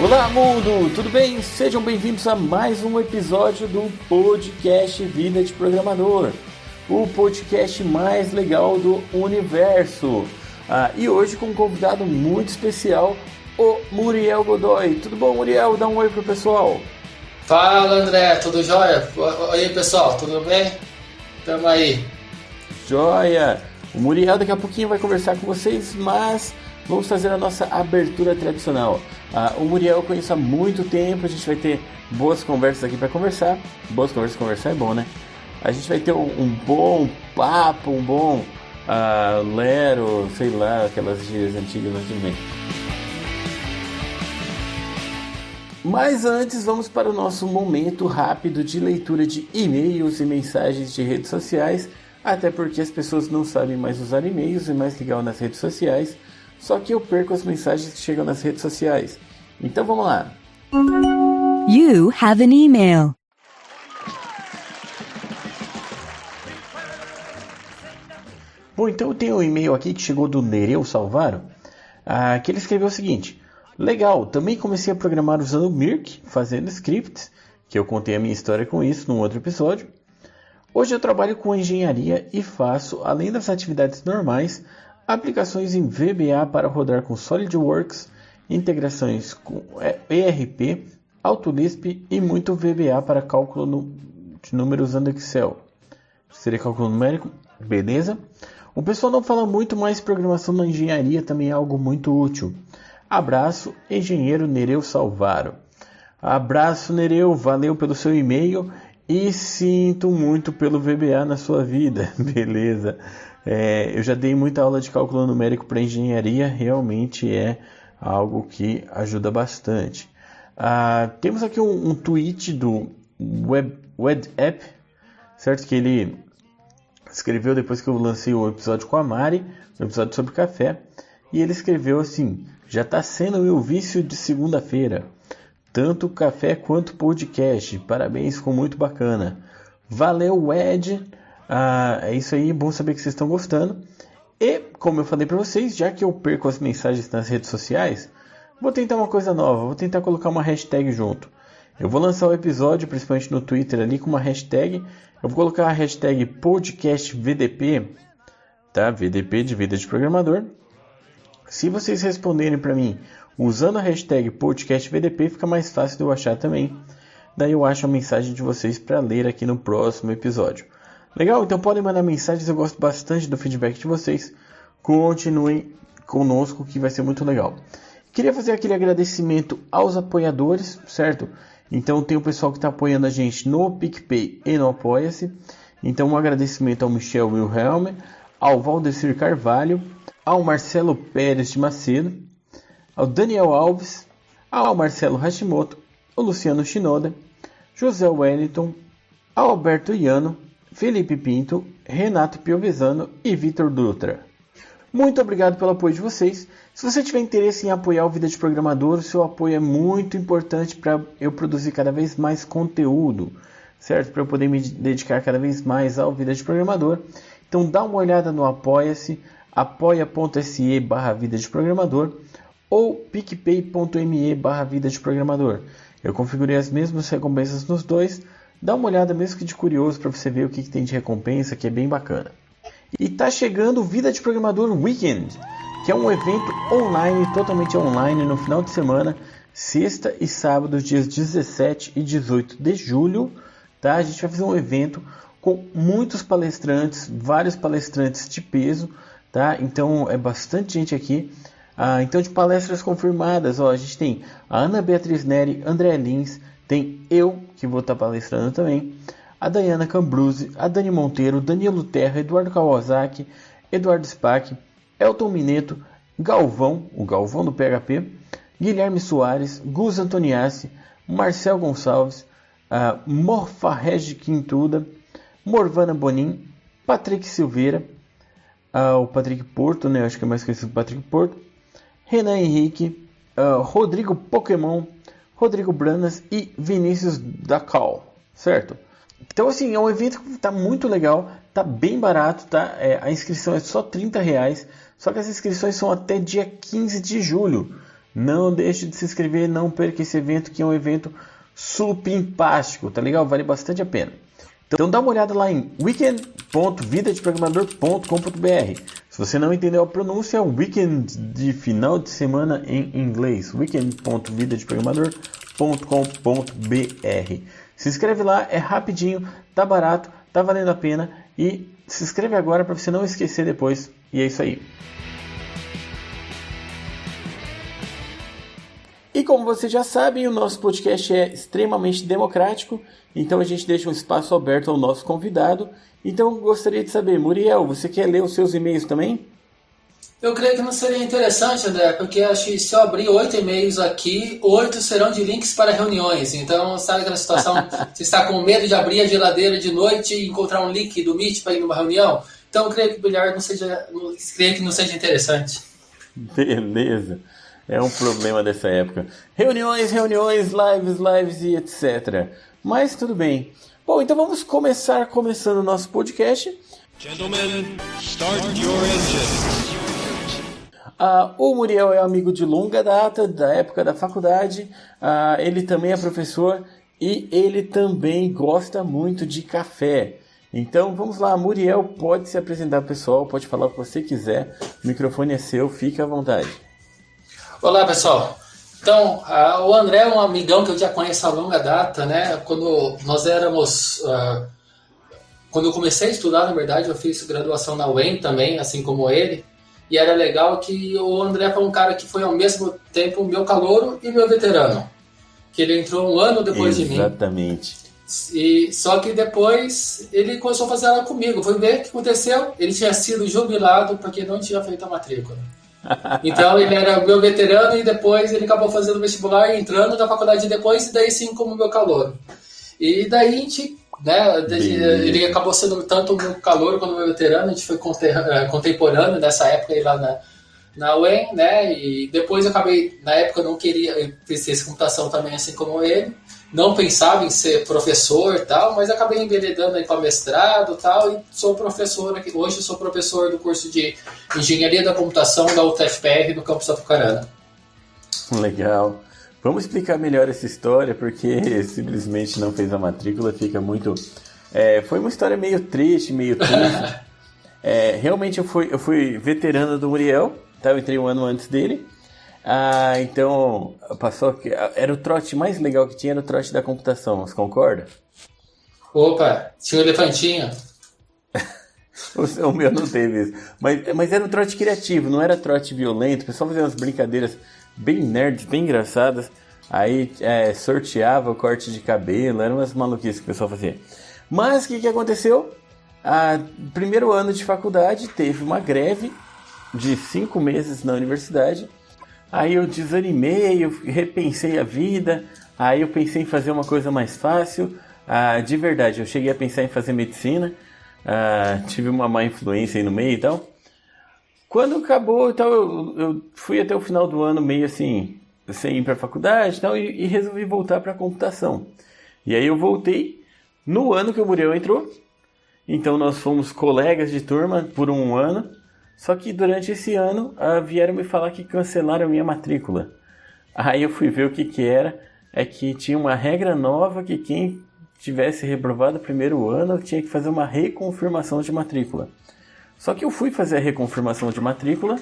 Olá mundo, tudo bem? Sejam bem-vindos a mais um episódio do podcast Vida de Programador, o podcast mais legal do universo. E hoje com um convidado muito especial, o Muriel Godoy. Tudo bom, Muriel? Dá um oi pro pessoal. Fala, André, tudo jóia? Oi, pessoal, tudo bem? Tamo aí. Joia! O Muriel daqui a pouquinho vai conversar com vocês, mas vamos fazer a nossa abertura tradicional. O Muriel eu conheço há muito tempo, a gente vai ter boas conversas aqui para conversar. Boas conversas, conversar é bom, né? A gente vai ter um bom papo, um bom lero, sei lá, aquelas gírias antigas, mas tudo bem. Mas antes, vamos para o nosso momento rápido de leitura de e-mails e mensagens de redes sociais, até porque as pessoas não sabem mais usar e-mails, é mais legal nas redes sociais. Só que eu perco as mensagens que chegam nas redes sociais. Então vamos lá. You have an email. Bom, então eu tenho um e-mail aqui que chegou do Nereu Salvaro, que ele escreveu o seguinte: legal, também comecei a programar usando o Mirk, fazendo scripts, que eu contei a minha história com isso num outro episódio. Hoje eu trabalho com engenharia e faço, além das atividades normais, aplicações em VBA para rodar com SolidWorks, integrações com ERP, AutoLisp e muito VBA para cálculo de números usando Excel. Seria cálculo numérico? Beleza. O pessoal não fala muito, mas programação na engenharia também é algo muito útil. Abraço, engenheiro Nereu Salvaro. Abraço, Nereu, valeu pelo seu e-mail e sinto muito pelo VBA na sua vida. Beleza. Eu já dei muita aula de cálculo numérico para engenharia, realmente é algo que ajuda bastante. Temos aqui um tweet do WebApp, certo? Que ele escreveu depois que eu lancei o episódio com a Mari, o episódio sobre café, e ele escreveu assim: já está sendo meu vício de segunda-feira, tanto café quanto podcast, parabéns, ficou muito bacana. Valeu, Ed. É isso aí, bom saber que vocês estão gostando. E, como eu falei para vocês, já que eu perco as mensagens nas redes sociais, vou tentar uma coisa nova, vou tentar colocar uma hashtag junto. Eu vou lançar o episódio, principalmente no Twitter ali, com uma hashtag. Eu vou colocar a hashtag podcastvdp, tá? VDP de Vida de Programador. Se vocês responderem para mim usando a hashtag podcastvdp, fica mais fácil de eu achar também. Daí eu acho a mensagem de vocês para ler aqui no próximo episódio. Legal? Então podem mandar mensagens, eu gosto bastante do feedback de vocês. Continuem conosco que vai ser muito legal. Queria fazer aquele agradecimento aos apoiadores, certo? Então tem o pessoal que está apoiando a gente no PicPay e no Apoia-se. Então um agradecimento ao Michel Wilhelm, ao Valdecir Carvalho, ao Marcelo Pérez de Macedo, ao Daniel Alves, ao Marcelo Hashimoto, ao Luciano Shinoda, José Wellington, ao Alberto Iano, Felipe Pinto, Renato Piovesano e Vitor Dutra. Muito obrigado pelo apoio de vocês. Se você tiver interesse em apoiar o Vida de Programador, o seu apoio é muito importante para eu produzir cada vez mais conteúdo, certo? Para eu poder me dedicar cada vez mais ao Vida de Programador. Então dá uma olhada no Apoia-se, apoia.se/Vida de Programador ou picpay.me/Vida de Programador. Eu configurei as mesmas recompensas nos dois. Dá uma olhada mesmo que de curioso para você ver o que tem de recompensa, que é bem bacana. E tá chegando o Vida de Programador Weekend, que é um evento online, totalmente online, no final de semana, sexta e sábado, dias 17 e 18 de julho. Tá? A gente vai fazer um evento com muitos palestrantes, vários palestrantes de peso. Tá? Então é bastante gente aqui. Então de palestras confirmadas, a gente tem a Ana Beatriz Neri, André Lins, tem eu, que vou estar palestrando também, a Dayana Cambruzzi, a Dani Monteiro, Danilo Terra, Eduardo Kawasaki, Eduardo Spack, Elton Mineto, Galvão, o Galvão do PHP, Guilherme Soares, Gus Antoniassi, Marcel Gonçalves, Morfarrege Quintuda, Morvana Bonin, Patrick Silveira, o Patrick Porto, né? Acho que é mais conhecido Patrick Porto, Renan Henrique, Rodrigo Pokémon, Rodrigo Branas e Vinícius Dacal, certo? Então, assim, é um evento que está muito legal, está bem barato, tá? A inscrição é só R$30, só que as inscrições são até dia 15 de julho, Não deixe de se inscrever, não perca esse evento, que é um evento supimpástico, tá legal? Vale bastante a pena. Então dá uma olhada lá em weekend.vidadeprogramador.com.br. Se você não entendeu a pronúncia, é weekend de final de semana em inglês. weekend.vidadeprogramador.com.br. Se inscreve lá, é rapidinho, tá barato, tá valendo a pena. E se inscreve agora para você não esquecer depois. E é isso aí. E como vocês já sabem, o nosso podcast é extremamente democrático, então a gente deixa um espaço aberto ao nosso convidado. Então eu gostaria de saber, Muriel, você quer ler os seus e-mails também? Eu creio que não seria interessante, André, porque acho que se eu abrir 8 e-mails aqui, 8 serão de links para reuniões. Então, sabe aquela situação, você está com medo de abrir a geladeira de noite e encontrar um link do Meet para ir numa reunião? Então eu creio que melhor não seja interessante. Beleza. É um problema dessa época. Reuniões, lives e etc. Mas tudo bem. Bom, então vamos começando o nosso podcast. Gentlemen, start your engines. O Muriel é amigo de longa data, da época da faculdade. Ele também é professor e ele também gosta muito de café. Então vamos lá, Muriel, pode se apresentar pro pessoal, pode falar o que você quiser. O microfone é seu, fique à vontade. Olá, pessoal. Então, o André é um amigão que eu já conheço há longa data, né? Quando nós éramos... quando eu comecei a estudar, na verdade, eu fiz graduação na UEM também, assim como ele. E era legal que o André foi um cara que foi ao mesmo tempo meu calouro e meu veterano. Que ele entrou um ano depois de mim. Exatamente. Só que depois ele começou a fazer aula comigo. Foi ver o que aconteceu. Ele tinha sido jubilado porque não tinha feito a matrícula. Então ele era meu veterano e depois ele acabou fazendo vestibular e entrando na faculdade depois, e daí sim como meu calouro. E daí a gente, né, ele acabou sendo tanto o meu calouro quanto o meu veterano, a gente foi contemporâneo nessa época aí lá na UEM, né, e depois eu acabei, na época eu não queria, eu fiz computação também assim como ele, não pensava em ser professor e tal, mas acabei enveredando aí para mestrado e tal, e sou professor aqui. Hoje eu sou professor do curso de Engenharia da Computação da UTFPR no campus Apucarana. Legal. Vamos explicar melhor essa história, porque simplesmente não fez a matrícula, fica muito... foi uma história meio triste, meio triste. Realmente eu fui veterano do Muriel, tá? Eu entrei um ano antes dele. Então, era o trote mais legal que tinha, era o trote da computação, você concorda? Opa, tinha um elefantinho. O meu não teve isso. Mas era um trote criativo, não era trote violento. O pessoal fazia umas brincadeiras bem nerds, bem engraçadas. Aí sorteava o corte de cabelo, eram umas maluquices que o pessoal fazia. Mas o que aconteceu? Primeiro ano de faculdade teve uma greve de 5 meses na universidade. Aí eu desanimei, eu repensei a vida, aí eu pensei em fazer uma coisa mais fácil. De verdade, eu cheguei a pensar em fazer medicina, tive uma má influência aí no meio e tal. Quando acabou, então, eu fui até o final do ano meio assim, sem ir para a faculdade e tal, e resolvi voltar para a computação. E aí eu voltei no ano que o Muriel entrou, então nós fomos colegas de turma por um ano. Só que durante esse ano vieram me falar que cancelaram a minha matrícula. Aí eu fui ver o que era. É que tinha uma regra nova que quem tivesse reprovado o primeiro ano tinha que fazer uma reconfirmação de matrícula. Só que eu fui fazer a reconfirmação de matrícula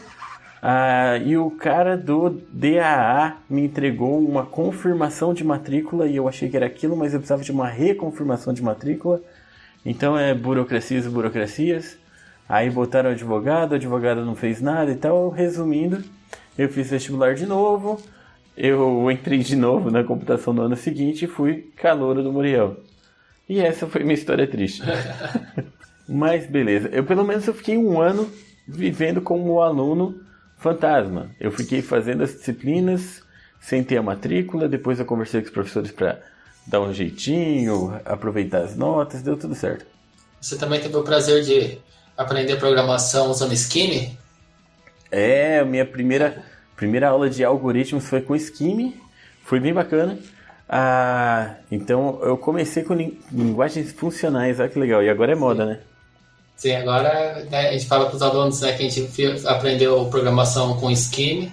e o cara do DAA me entregou uma confirmação de matrícula e eu achei que era aquilo, mas eu precisava de uma reconfirmação de matrícula. Então burocracias e burocracias. Aí botaram o advogado não fez nada e tal. Resumindo, eu fiz vestibular de novo, eu entrei de novo na computação no ano seguinte e fui calouro do Muriel. E essa foi minha história triste. Mas beleza, pelo menos eu fiquei um ano vivendo como aluno fantasma. Eu fiquei fazendo as disciplinas sem ter a matrícula, depois eu conversei com os professores para dar um jeitinho, aproveitar as notas, deu tudo certo. Você também teve o prazer de aprender programação usando Scheme? Minha primeira aula de algoritmos foi com Scheme, foi bem bacana. Então eu comecei com linguagens funcionais, olha que legal, e agora é moda, né? Sim, agora, né, a gente fala para os alunos, né, que a gente aprendeu programação com Scheme,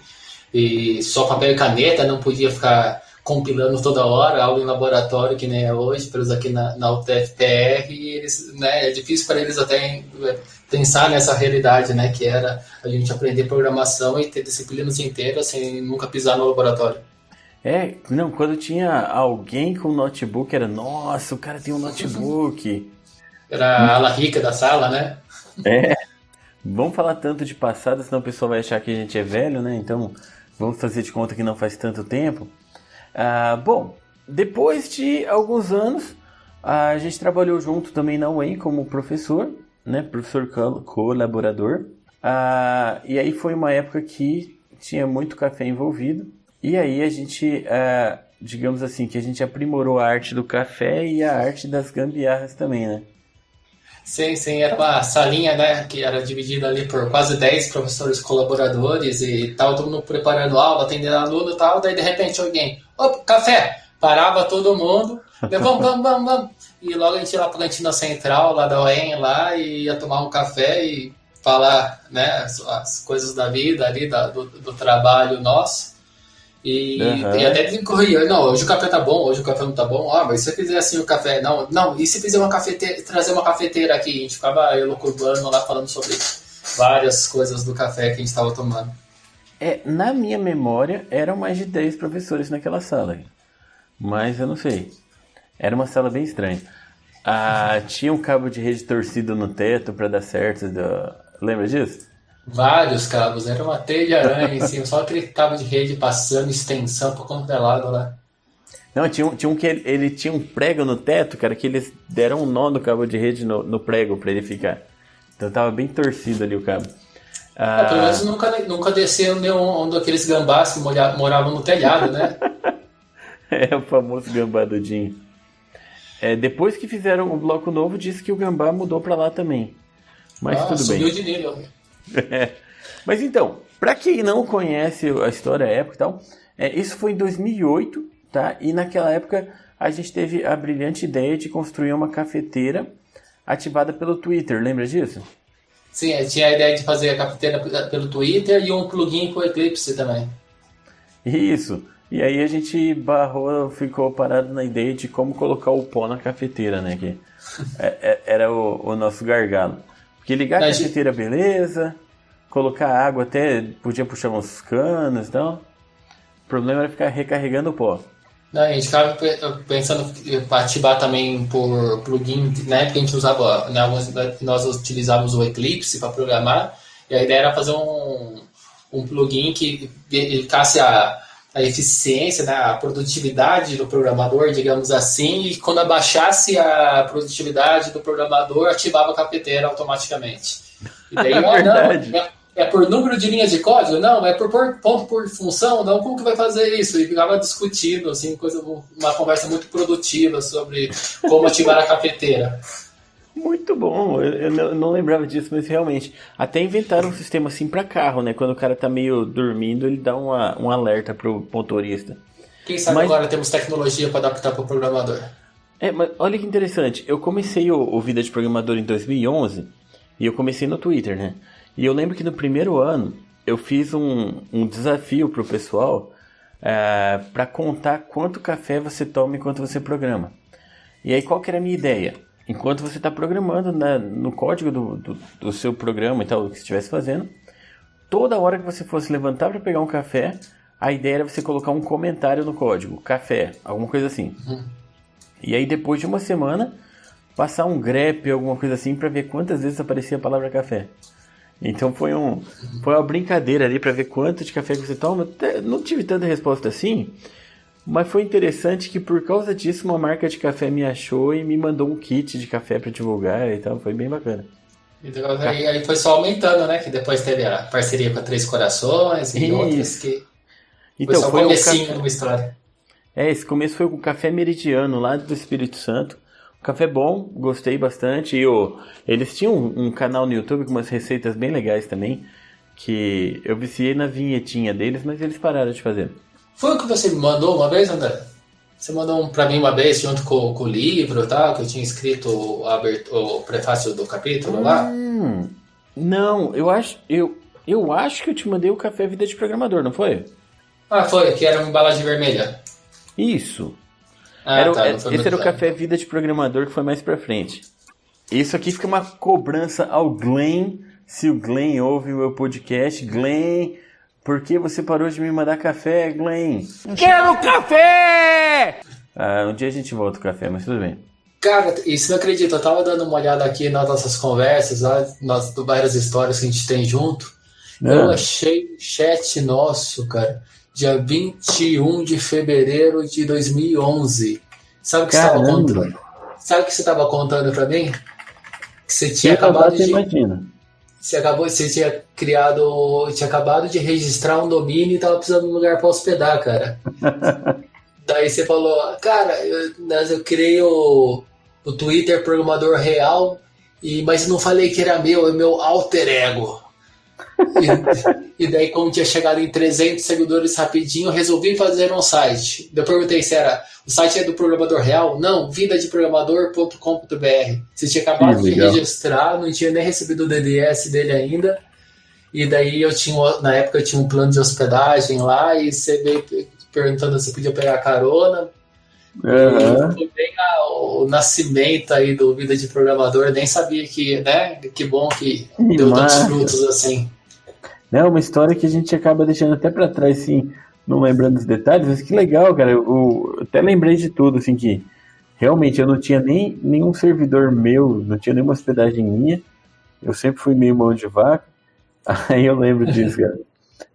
e só papel e caneta, não podia ficar compilando toda hora, aula em laboratório, que nem é hoje, para aqui na UTF-PR, e eles, né, é difícil para eles até pensar nessa realidade, né, que era a gente aprender programação e ter disciplinas inteiras sem nunca pisar no laboratório. Não, quando tinha alguém com notebook, era, nossa, o cara tem um notebook. Era a ala rica da sala, né? Vamos falar tanto de passado, senão o pessoal vai achar que a gente é velho, né? Então, vamos fazer de conta que não faz tanto tempo. Bom, depois de alguns anos, a gente trabalhou junto também na UEM como professor, né? Professor colaborador. E aí foi uma época que tinha muito café envolvido. E aí a gente, digamos assim, que a gente aprimorou a arte do café e a arte das gambiarras também, né? Sim, era uma salinha, né, que era dividida ali por quase 10 professores colaboradores e tal, todo mundo preparando aula, atendendo aluno e tal, daí de repente alguém, opa, café! Parava todo mundo, vamos. E logo a gente ia lá pra cantina central, lá da UEM, lá, e ia tomar um café e falar, né, as coisas da vida ali, do trabalho nosso. E até desencorria, não, hoje o café tá bom, hoje o café não tá bom, mas se você fizer assim o café, não, e se fizer trazer uma cafeteira aqui, a gente ficava elucubrando lá falando sobre várias coisas do café que a gente estava tomando. Na minha memória, eram mais de 10 professores naquela sala, mas eu não sei, era uma sala bem estranha. Tinha um cabo de rede torcido no teto para dar certo, lembra disso? Vários cabos, era uma teia de aranha em cima, só aquele cabo de rede passando, extensão por conta da lado lá. Não, tinha um que ele tinha um prego no teto, cara, que eles deram um nó no cabo de rede no prego pra ele ficar. Então tava bem torcido ali o cabo. Pelo menos nunca desceu nenhum daqueles gambás que moravam no telhado, né? O famoso gambá do Dinho. Depois que fizeram o bloco novo, disse que o gambá mudou pra lá também. Mas tudo bem. Subiu de nível. Mas então, para quem não conhece a história, a época e tal, isso foi em 2008, tá? E naquela época a gente teve a brilhante ideia de construir uma cafeteira ativada pelo Twitter, lembra disso? Sim, tinha a ideia de fazer a cafeteira pelo Twitter e um plugin com o Eclipse também. Isso, e aí a gente ficou parado na ideia de como colocar o pó na cafeteira, né? Que era o nosso gargalo. Porque ligar a cafeteira, beleza. Colocar água, até podia puxar uns canos e tal. O problema era ficar recarregando o pó. Não, a gente ficava pensando para ativar também por plugin, né? Porque a gente usava, né, nós utilizávamos o Eclipse para programar. E a ideia era fazer um plugin que ficasse a eficiência, né, a produtividade do programador, digamos assim, e quando abaixasse a produtividade do programador, ativava a cafeteira automaticamente. E daí, é por número de linhas de código? Não, é por ponto por função? Não, como que vai fazer isso? E ficava discutindo, assim, uma conversa muito produtiva sobre como ativar a cafeteira. Muito bom, eu não lembrava disso, mas realmente, até inventaram um sistema assim para carro, né? Quando o cara tá meio dormindo, ele dá um alerta pro motorista. Quem sabe agora temos tecnologia para adaptar para o programador. Mas olha que interessante, eu comecei o Vida de Programador em 2011 e eu comecei no Twitter, né? E eu lembro que no primeiro ano eu fiz um desafio pro pessoal para contar quanto café você toma enquanto você programa. E aí qual que era a minha ideia? Enquanto você está programando no código do seu programa e tal, o que você estivesse fazendo, toda hora que você fosse levantar para pegar um café, a ideia era você colocar um comentário no código, café, alguma coisa assim. E aí depois de uma semana, passar um grep, alguma coisa assim, para ver quantas vezes aparecia a palavra café. Então foi uma brincadeira ali para ver quanto de café que você toma. Não tive tanta resposta assim, mas foi interessante que por causa disso uma marca de café me achou e me mandou um kit de café para divulgar e tal, foi bem bacana. Então, aí foi só aumentando, né? Que depois teve a parceria com a Três Corações e outras que... Então, foi só o comecinho de uma história. Esse começo foi com o Café Meridiano, lá do Espírito Santo. Café bom, gostei bastante. E eles tinham um canal no YouTube com umas receitas bem legais também, que eu viciei na vinhetinha deles, mas eles pararam de fazer. Foi o que você me mandou uma vez, André? Você mandou pra mim uma vez junto com o livro e tal, que eu tinha escrito o prefácio do capítulo lá? Não, eu acho que eu te mandei o Café Vida de Programador, não foi? Ah, foi, que era uma embalagem vermelha. Isso. Ah, tá, não foi Esse muito era o claro. Café Vida de Programador que foi mais pra frente. Isso aqui fica uma cobrança ao Glenn. Se o Glenn ouve o meu podcast, Glenn, por que você parou de me mandar café, Glenn? Quero café! Um dia a gente volta o café, mas tudo bem. Cara, e você não acredita, eu tava dando uma olhada aqui nas nossas conversas, nas várias histórias que a gente tem junto. Eu achei o chat nosso, cara, dia 21 de fevereiro de 2011. Sabe o que você estava contando? Sabe o que você estava contando pra mim? Que você tinha acabado de... Imagina. Você tinha acabado de registrar um domínio e tava precisando de um lugar para hospedar, cara. Daí você falou, cara, eu criei o Twitter Programador Real, mas não falei que era meu, é meu alter ego. E daí, como tinha chegado em 300 seguidores rapidinho, eu resolvi fazer um site. Eu perguntei se o site é do Programador Real. Não, vidadeprogramador.com.br. Você tinha acabado de registrar, não tinha nem recebido o DDS dele ainda. E daí na época eu tinha um plano de hospedagem lá, e você veio perguntando se podia pegar carona. Foi bem o nascimento aí do Vida de Programador. Eu nem sabia que bom que deu tantos frutos assim. É uma história que a gente acaba deixando até pra trás, assim, não lembrando dos detalhes, mas que legal, cara. Eu até lembrei de tudo, assim, que realmente eu não tinha nenhum servidor meu, não tinha nenhuma hospedagem minha. Eu sempre fui meio mão de vaca. Aí eu lembro disso, cara.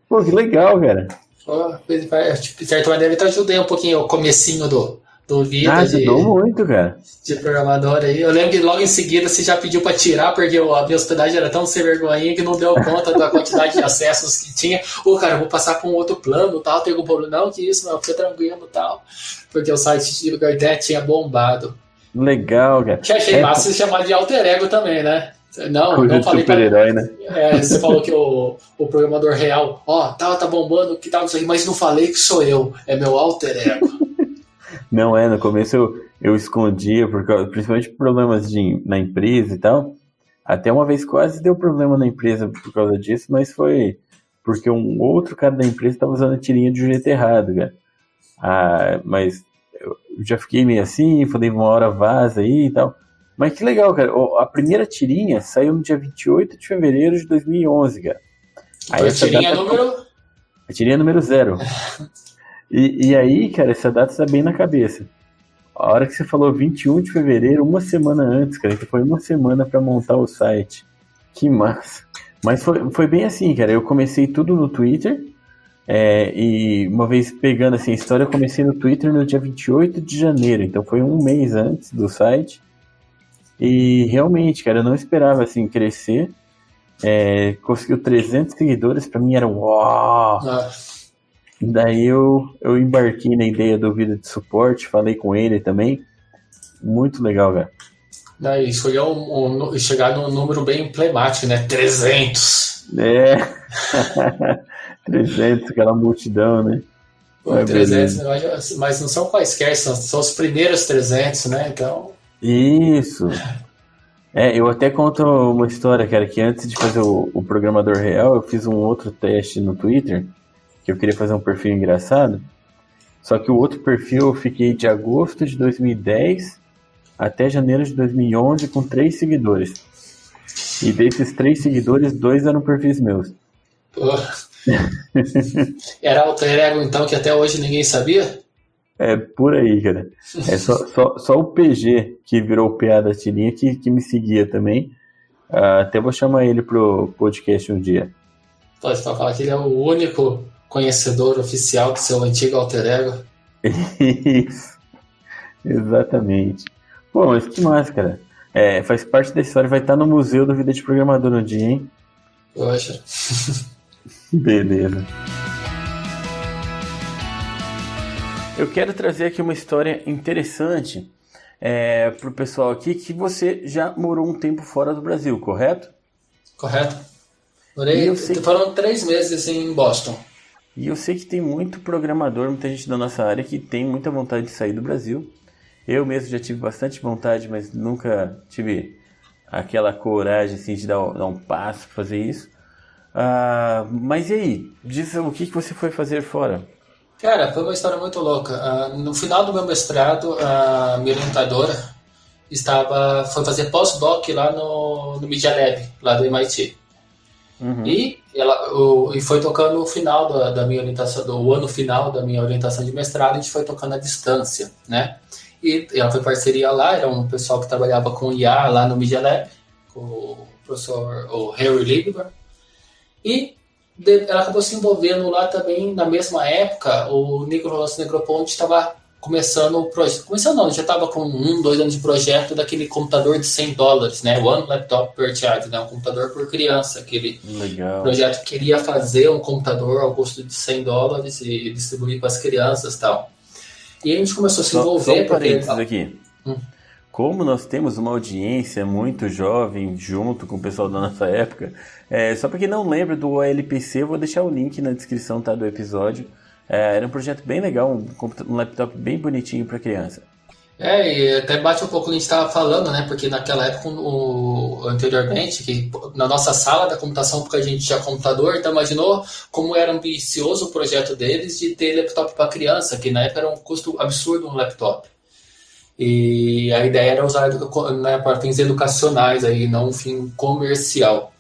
Pô, que legal, cara. De certa maneira, eu te ajudei um pouquinho o comecinho do Vida ajudou muito, cara. de programador aí. Eu lembro que logo em seguida você já pediu para tirar, porque a minha hospedagem era tão sem vergonha que não deu conta da quantidade de acessos que tinha. Cara, eu vou passar com outro plano, tal, tem algum problema? Não, que isso, não, fica tranquilo, tal. Porque o site de internet tinha bombado. Legal, cara. Que achei massa você chamar de alter ego também, né? Não falei super-herói, né? Você falou que o Programador Real, tá bombando, que tal isso aí, mas não falei que sou eu, é meu alter ego. Não, no começo eu escondia, principalmente por problemas na empresa e tal. Até uma vez quase deu problema na empresa por causa disso, mas foi porque um outro cara da empresa estava usando a tirinha de um jeito errado, cara. Mas eu já fiquei meio assim, falei, uma hora vaza aí e tal. Mas que legal, cara. A primeira tirinha saiu no dia 28 de fevereiro de 2011, cara. Aí a tirinha número? A tirinha número 0. E aí, cara, essa data está bem na cabeça. A hora que você falou 21 de fevereiro, uma semana antes, cara, que foi uma semana para montar o site. Que massa. Mas foi bem assim, cara. Eu comecei tudo no Twitter. E uma vez pegando assim, a história, eu comecei no Twitter no dia 28 de janeiro. Então foi um mês antes do site. E realmente, cara, eu não esperava assim crescer. Conseguiu 300 seguidores, pra mim era uau! Daí eu embarquei na ideia do Vida de Suporte, falei com ele também. Muito legal, velho. Daí escolheu chegar num número bem emblemático, né? 300. 300, aquela multidão, né? 300, mas não são quaisquer, são os primeiros 300, né? Então... Isso. Eu até conto uma história, cara, que antes de fazer o Programador Real, eu fiz um outro teste no Twitter, que eu queria fazer um perfil engraçado, só que o outro perfil eu fiquei de agosto de 2010 até janeiro de 2011 com 3 seguidores. E desses 3 seguidores, 2 eram perfis meus. Era alter ego, então, que até hoje ninguém sabia? Por aí, cara. Só o PG que virou o PA da tirinha que me seguia também. Até vou chamar ele pro podcast um dia. Pode falar que ele é o único conhecedor oficial do seu antigo alter ego. Isso. Exatamente. Pô, mas que massa, cara. Faz parte da história. Vai estar no Museu da Vida de Programador um dia, hein? Poxa. Beleza. Eu quero trazer aqui uma história interessante pro pessoal aqui, que você já morou um tempo fora do Brasil, correto? Correto. Foram 3 meses em Boston. E eu sei que tem muito programador, muita gente da nossa área que tem muita vontade de sair do Brasil. Eu mesmo já tive bastante vontade, mas nunca tive aquela coragem assim, de dar um passo para fazer isso. Mas e aí? Diz o que você foi fazer fora? Cara, foi uma história muito louca. No final do meu mestrado, a minha orientadora foi fazer pós-doc lá no Media Lab, lá do MIT. E foi tocando o final da minha orientação, do ano final da minha orientação de mestrado, a gente foi tocando à distância, né? E ela foi parceria lá, era um pessoal que trabalhava com IA lá no Media Lab, com o professor Harry Lieber. E ela acabou se envolvendo lá também, na mesma época, o Nicolas Negroponte estava começando o projeto. Começando não, já estava com 2 anos de projeto daquele computador de $100, né? One Laptop per Child, né? Um computador por criança. Aquele projeto que queria fazer um computador ao custo de $100 e distribuir para as crianças e tal. E a gente começou a se envolver. Só um parênteses aqui. Como nós temos uma audiência muito jovem junto com o pessoal da nossa época, só para quem não lembra do OLPC, eu vou deixar o link na descrição, tá, do episódio. Era um projeto bem legal, um laptop bem bonitinho para criança. E até bate um pouco o que a gente estava falando, né? Porque naquela época, anteriormente, que na nossa sala da computação, porque a gente tinha computador, então imaginou como era ambicioso o projeto deles de ter laptop para criança, que na época era um custo absurdo um laptop. E a ideia era usar, né, para fins educacionais, aí, não um fim comercial.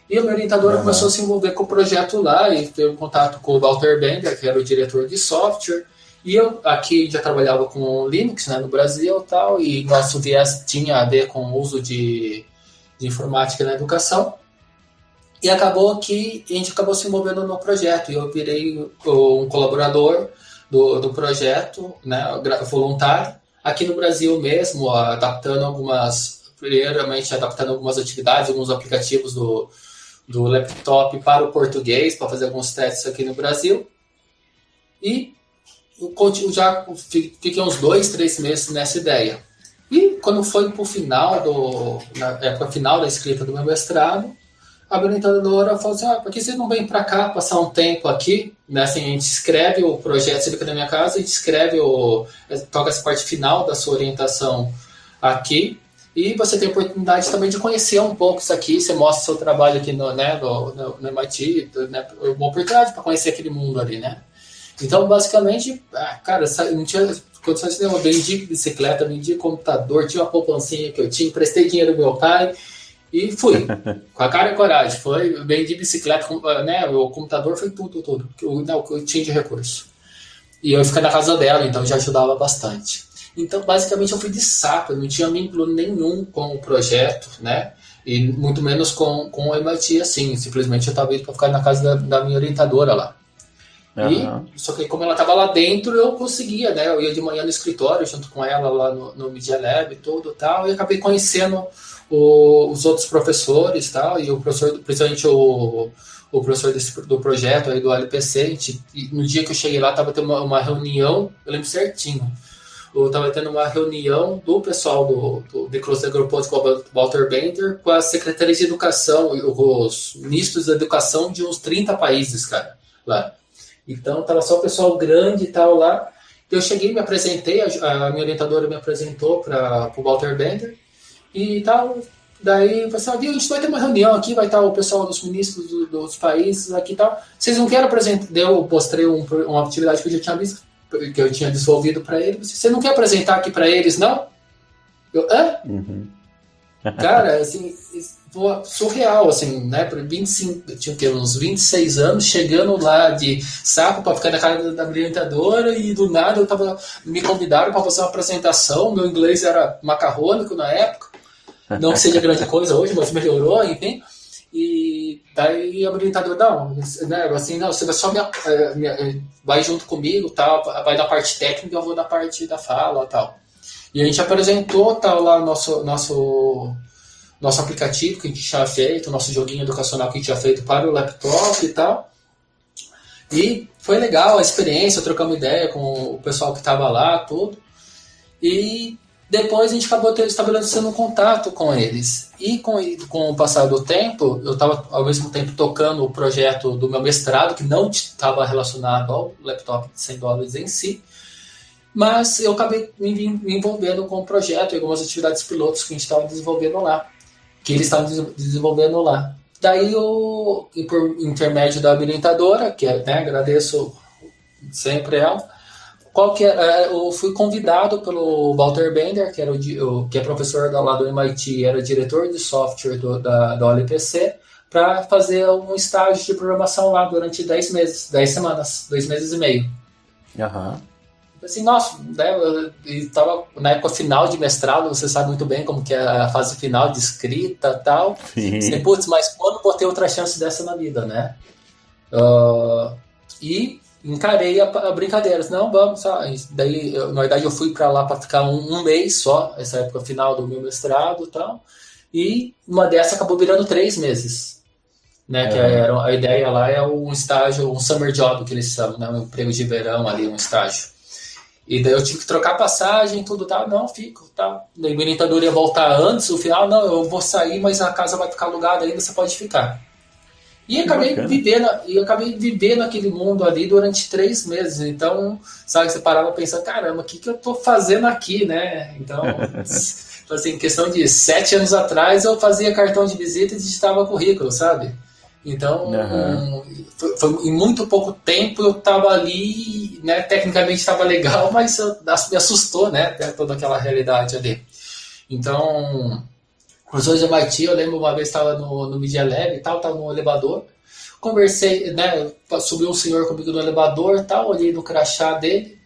E a minha orientadora começou a se envolver com o projeto lá e teve um contato com o Walter Bender, que era o diretor de software. E eu aqui já trabalhava com Linux, né, no Brasil e tal, e nosso viés tinha a ver com o uso de informática na educação. E acabou que a gente acabou se envolvendo no projeto. E eu virei um colaborador do projeto, né, voluntário. Aqui no Brasil mesmo, primeiramente adaptando algumas atividades, alguns aplicativos do laptop para o português, para fazer alguns testes aqui no Brasil. E eu já fiquei uns 2-3 meses nessa ideia. E quando foi para o final, na época final da escrita do meu mestrado, a orientadora falou assim, por que você não vem para cá passar um tempo aqui? Né? Assim, a gente escreve o projeto, você fica na minha casa, a gente escreve, toca essa parte final da sua orientação aqui, e você tem a oportunidade também de conhecer um pouco isso aqui, você mostra o seu trabalho aqui no MIT, né? Uma oportunidade para conhecer aquele mundo ali, né? Então, basicamente, cara, não tinha condições de ter uma vendi bicicleta, vendi computador, tinha uma poupancinha que eu tinha, emprestei dinheiro do meu pai, e fui, com a cara e a coragem. Vendi bicicleta, né? O computador foi tudo. O que eu tinha de recurso. E eu fiquei na casa dela, então já ajudava bastante. Então, basicamente, eu fui de saco, eu não tinha vínculo nenhum com o projeto, né? E muito menos com o MIT, assim. Simplesmente eu estava indo para ficar na casa da minha orientadora lá. Só que como ela estava lá dentro, eu conseguia, né? Eu ia de manhã no escritório, junto com ela lá no Media Lab e tudo e tal, e acabei conhecendo os outros professores, tal, e o professor, principalmente o professor do projeto aí do LPC, no dia que eu cheguei lá, estava tendo uma reunião, eu lembro certinho, eu estava tendo uma reunião do pessoal do Nicolas Negroponte com o Walter Bender, com a Secretaria de Educação, os ministros da educação de uns 30 países, cara, lá. Então, estava só o pessoal grande e tal lá. Eu cheguei, me apresentei, a minha orientadora me apresentou para o Walter Bender, e tal, daí o pessoal, a gente vai ter uma reunião aqui, vai estar o pessoal dos ministros dos países aqui e tal. Vocês não querem apresentar? Eu mostrei uma atividade que eu já tinha visto, que eu tinha desenvolvido para eles. Você não quer apresentar aqui para eles, não? Cara, assim, surreal, assim, né? Eu tinha uns 26 anos, chegando lá de saco para ficar na casa da orientadora, e do nada me convidaram para fazer uma apresentação. Meu inglês era macarrônico na época. Não que seja grande coisa hoje, mas melhorou, enfim. E daí a orientadora, não, você vai só vai junto comigo, tal, vai na parte técnica, eu vou na parte da fala, tal. E a gente apresentou, tal, lá nosso aplicativo que a gente tinha feito, nosso joguinho educacional que a gente tinha feito para o laptop e tal. E foi legal a experiência, trocamos ideia com o pessoal que estava lá, tudo. E depois a gente acabou estabelecendo um contato com eles. E com o passar do tempo, eu estava ao mesmo tempo tocando o projeto do meu mestrado, que não estava relacionado ao laptop de $100 em si. Mas eu acabei me envolvendo com o projeto e algumas atividades pilotos que a gente estava desenvolvendo lá. Que eles estavam desenvolvendo lá. Daí, por intermédio da orientadora, que né, agradeço sempre é. Eu fui convidado pelo Walter Bender, que é professor lá do MIT, era diretor de software da OLPC, para fazer um estágio de programação lá durante 10 semanas, 2 meses e meio. Aham. Assim, nossa, né, eu estava na época final de mestrado, você sabe muito bem como que é a fase final de escrita e tal. Assim, putz, mas quando vou ter outra chance dessa na vida, né? E encarei a brincadeira. Não, vamos, sabe? Daí, na verdade, eu fui para lá para ficar um mês só, essa época final do meu mestrado e tal. E uma dessas acabou virando 3 meses. Né, que a ideia lá é um estágio, um summer job, que eles chamam, né? Um emprego de verão ali, um estágio. E daí eu tive que trocar passagem, tudo tal. Não, fico, tal. Daí o orientador ia voltar antes, no final, não, eu vou sair, mas a casa vai ficar alugada ainda, você pode ficar. E acabei vivendo aquele mundo ali durante 3 meses. Então, sabe, você parava pensando, caramba, o que eu tô fazendo aqui, né? Então, assim, em questão de 7 anos atrás, eu fazia cartão de visita e digitava currículo, sabe? Então, foi em muito pouco tempo eu estava ali, né, tecnicamente estava legal, mas me assustou, né, toda aquela realidade ali. Então, professor de MIT, eu lembro uma vez estava no Media Lab e tal, estava no elevador, conversei, né, subiu um senhor comigo no elevador e tal, olhei no crachá dele,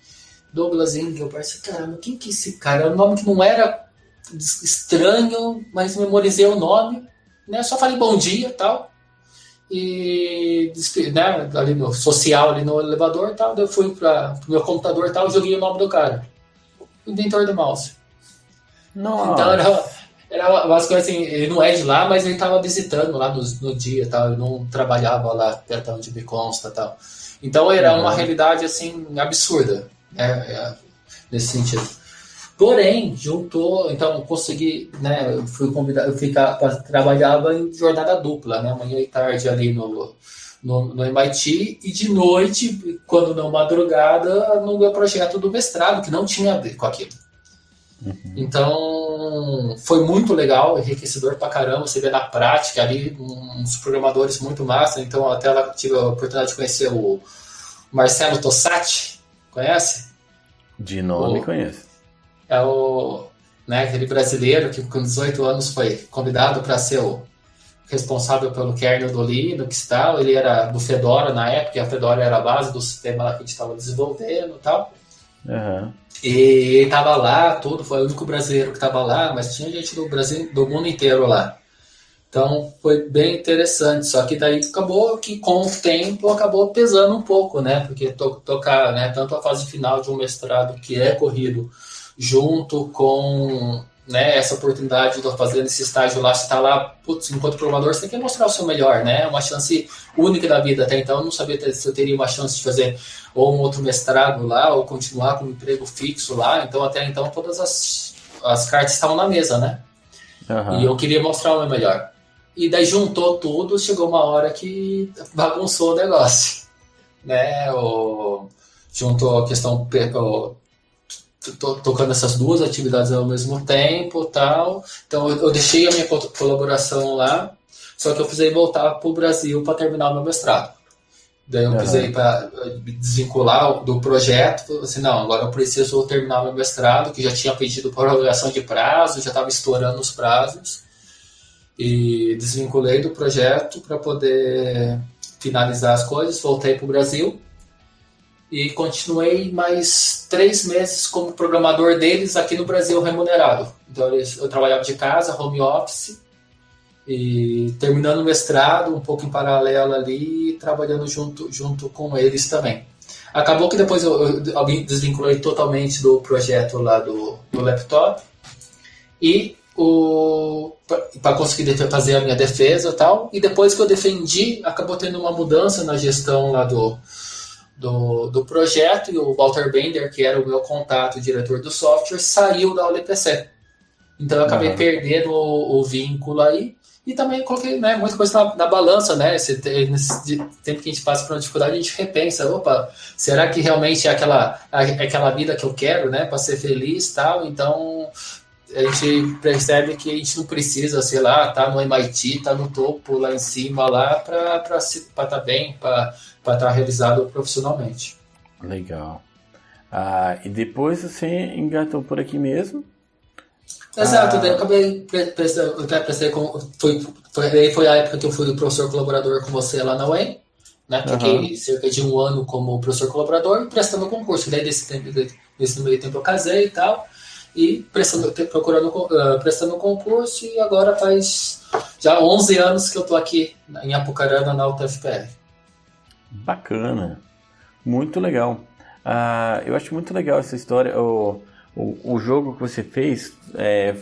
Douglas Engel, parece, caramba, quem que é esse cara? Era um nome que não era estranho, mas memorizei o nome, né, só falei bom dia e tal. E, né, ali no social, ali no elevador, tal, eu fui para o meu computador e tal, joguei o nome do cara, inventor do mouse. Nossa. Então era umas coisas assim, ele não é de lá, mas ele estava visitando lá no dia, tal, ele não trabalhava lá, até onde me consta, tal. Então era uma realidade assim absurda, né, nesse sentido. Porém, juntou, então consegui, né, eu fui convidado, trabalhava em jornada dupla, né, manhã e tarde ali no MIT, e de noite, quando não madrugada, no meu projeto do mestrado, que não tinha a ver com aquilo. Então, foi muito legal, enriquecedor pra caramba, você vê na prática ali, uns programadores muito massa. Então, até lá tive a oportunidade de conhecer o Marcelo Tossati, conhece? De nome conheço. É né, aquele brasileiro que com 18 anos foi convidado para ser o responsável pelo kernel do Linux e tal. Ele era do Fedora na época, e a Fedora era a base do sistema lá que a gente estava desenvolvendo e tal. E ele estava lá, tudo, foi o único brasileiro que estava lá, mas tinha gente do Brasil, do mundo inteiro lá. Então foi bem interessante, só que daí acabou que com o tempo acabou pesando um pouco, né? Porque tocar, né, tanto a fase final de um mestrado que é corrido, junto com, né, essa oportunidade de fazer esse estágio lá, você está lá, putz, enquanto programador, você tem que mostrar o seu melhor, né? Uma chance única da vida. Até então, eu não sabia se eu teria uma chance de fazer ou um outro mestrado lá, ou continuar com um emprego fixo lá. Então, até então, todas as cartas estavam na mesa, né? E eu queria mostrar o meu melhor. E daí juntou tudo, chegou uma hora que bagunçou o negócio, né? Juntou a questão... tocando essas duas atividades ao mesmo tempo, tal. Então eu deixei a minha colaboração lá, só que eu precisei voltar para o Brasil para terminar o meu mestrado. Daí eu precisei para desvincular do projeto, falei assim, não, agora eu preciso terminar o meu mestrado, que já tinha pedido prorrogação de prazo, já estava estourando os prazos, e desvinculei do projeto para poder finalizar as coisas, voltei para o Brasil. E continuei mais 3 meses como programador deles aqui no Brasil remunerado. Então eu trabalhava de casa, home office, e terminando o mestrado, um pouco em paralelo ali, trabalhando junto com eles também. Acabou que depois alguém desvinculei totalmente do projeto lá do laptop, e para conseguir fazer a minha defesa e tal. E depois que eu defendi, acabou tendo uma mudança na gestão lá do projeto, e o Walter Bender, que era o meu contato, o diretor do software, saiu da OLPC. Então eu acabei perdendo o vínculo aí, e também coloquei, né, muita coisa na balança, né? Nesse tempo que a gente passa por uma dificuldade, a gente repensa, opa, será que realmente é aquela vida que eu quero, né, para ser feliz e tal? Então a gente percebe que a gente não precisa, sei lá, tá no MIT, tá no topo lá em cima lá para estar bem, para estar realizado profissionalmente. Legal. E depois você engatou por aqui mesmo? Exato, daí eu acabei foi a época que eu fui professor colaborador com você lá na UEM, né? Fiquei cerca de 1 ano como professor colaborador e prestando concurso. Daí nesse meio tempo eu casei e tal, e prestando concurso, e agora faz já 11 anos que eu tô aqui em Apucarana, na UTFPR. Bacana, muito legal. Eu acho muito legal essa história. O jogo que você fez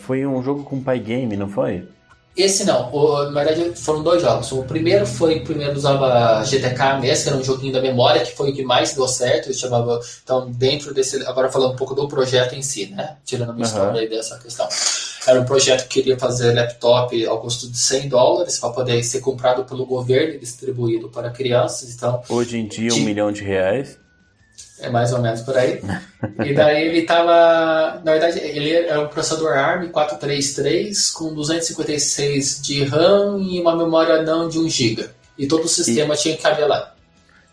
foi um jogo com Pai Game, não foi? Esse não, na verdade foram 2 jogos. O primeiro usava GTK mesmo, que era um joguinho da memória, que foi o que mais deu certo. Ele chamava, então, dentro desse. Agora falando um pouco do projeto em si, né? Tirando a minha história aí dessa questão. Era um projeto que queria fazer laptop ao custo de $100 para poder ser comprado pelo governo e distribuído para crianças. Então, hoje em dia, R$1 milhão. É mais ou menos por aí. E daí ele tava... Na verdade, ele é um processador ARM 433 com 256 de RAM e uma memória não de 1 GB. E todo o sistema tinha que caber lá.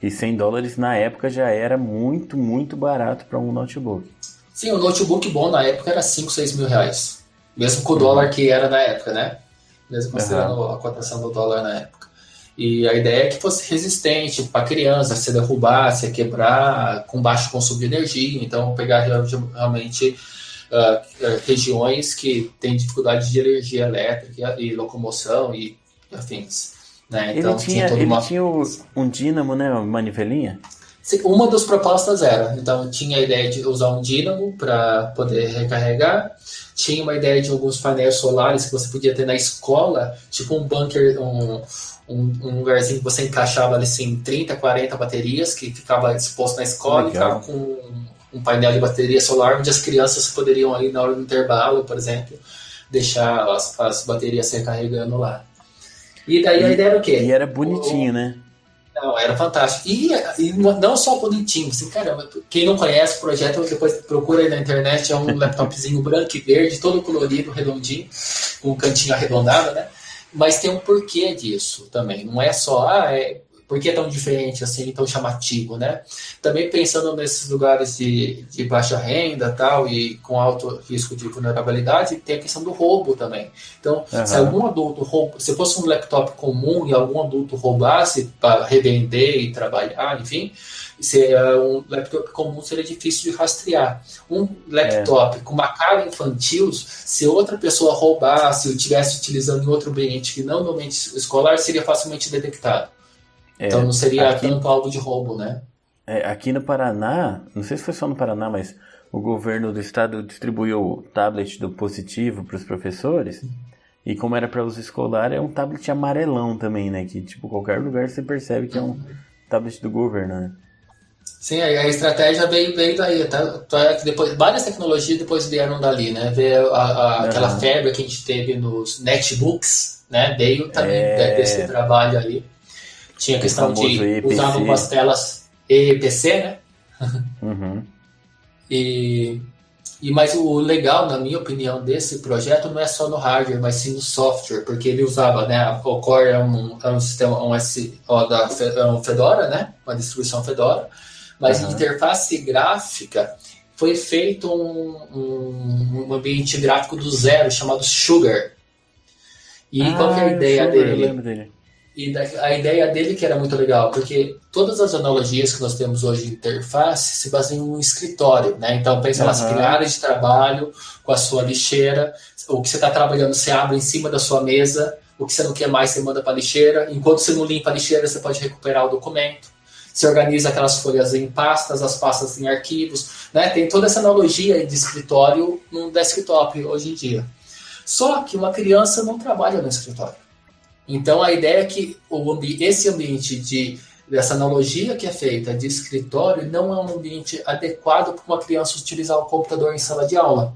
E $100 na época já era muito, muito barato para um notebook. Sim, um notebook bom na época era 5, 6 mil reais. Mesmo com o dólar que era na época, né? Mesmo considerando a cotação do dólar na época. E a ideia é que fosse resistente para criança, se derrubar, se quebrar, com baixo consumo de energia. Então, pegar realmente regiões que têm dificuldade de energia elétrica e locomoção e afins. Né? Então, tinha um dínamo, né? Uma manivelinha? Sim, uma das propostas era, então tinha a ideia de usar um dínamo para poder recarregar, tinha uma ideia de alguns painéis solares que você podia ter na escola, tipo um bunker, um lugarzinho que você encaixava ali, assim, 30, 40 baterias que ficava exposto na escola. Legal. E ficava com um painel de bateria solar onde as crianças poderiam ali na hora do intervalo, por exemplo, deixar as baterias se recarregando lá. E daí a ideia era o quê? E era bonitinho, né? Não, era fantástico. E não só bonitinho, assim, caramba, quem não conhece o projeto, depois procura aí na internet, é um laptopzinho branco e verde, todo colorido, redondinho, com um cantinho arredondado, né? Mas tem um porquê disso também. Não é só, por que é tão diferente assim, tão chamativo, né? Também pensando nesses lugares de baixa renda tal, e com alto risco de vulnerabilidade, tem a questão do roubo também. Então, se algum adulto se fosse um laptop comum e algum adulto roubasse para revender e trabalhar, enfim, um laptop comum seria difícil de rastrear. Um laptop com uma cara infantil, se outra pessoa roubasse ou estivesse utilizando em outro ambiente que não no ambiente escolar, seria facilmente detectado. Então não seria tanto alvo de roubo, né? Aqui no Paraná, não sei se foi só no Paraná, mas o governo do estado distribuiu o tablet do Positivo para os professores. E como era para uso escolar, é um tablet amarelão também, né? Que tipo, qualquer lugar você percebe que é um tablet do governo, né? Sim, a estratégia veio daí, tá? Depois, várias tecnologias depois vieram dali, né? Veio aquela febre que a gente teve nos netbooks, né? Veio também desse trabalho aí. Tinha a questão de usar umas telas EPC, né? Mas o legal, na minha opinião, desse projeto não é só no hardware, mas sim no software, porque ele usava, né? O Core é um sistema, um Fedora, né? Uma distribuição Fedora, mas a interface gráfica foi feito um ambiente gráfico do zero chamado Sugar. E qual que é a ideia dele? Eu lembro dele. E a ideia dele que era muito legal, porque todas as analogias que nós temos hoje de interface se baseiam em um escritório, né? Então, pensa nas áreas de trabalho, com a sua lixeira, o que você está trabalhando você abre em cima da sua mesa, o que você não quer mais você manda para a lixeira, enquanto você não limpa a lixeira você pode recuperar o documento, você organiza aquelas folhas em pastas, as pastas em arquivos, né? Tem toda essa analogia de escritório no desktop hoje em dia. Só que uma criança não trabalha no escritório. Então, a ideia é que esse ambiente dessa analogia que é feita de escritório não é um ambiente adequado para uma criança utilizar o computador em sala de aula,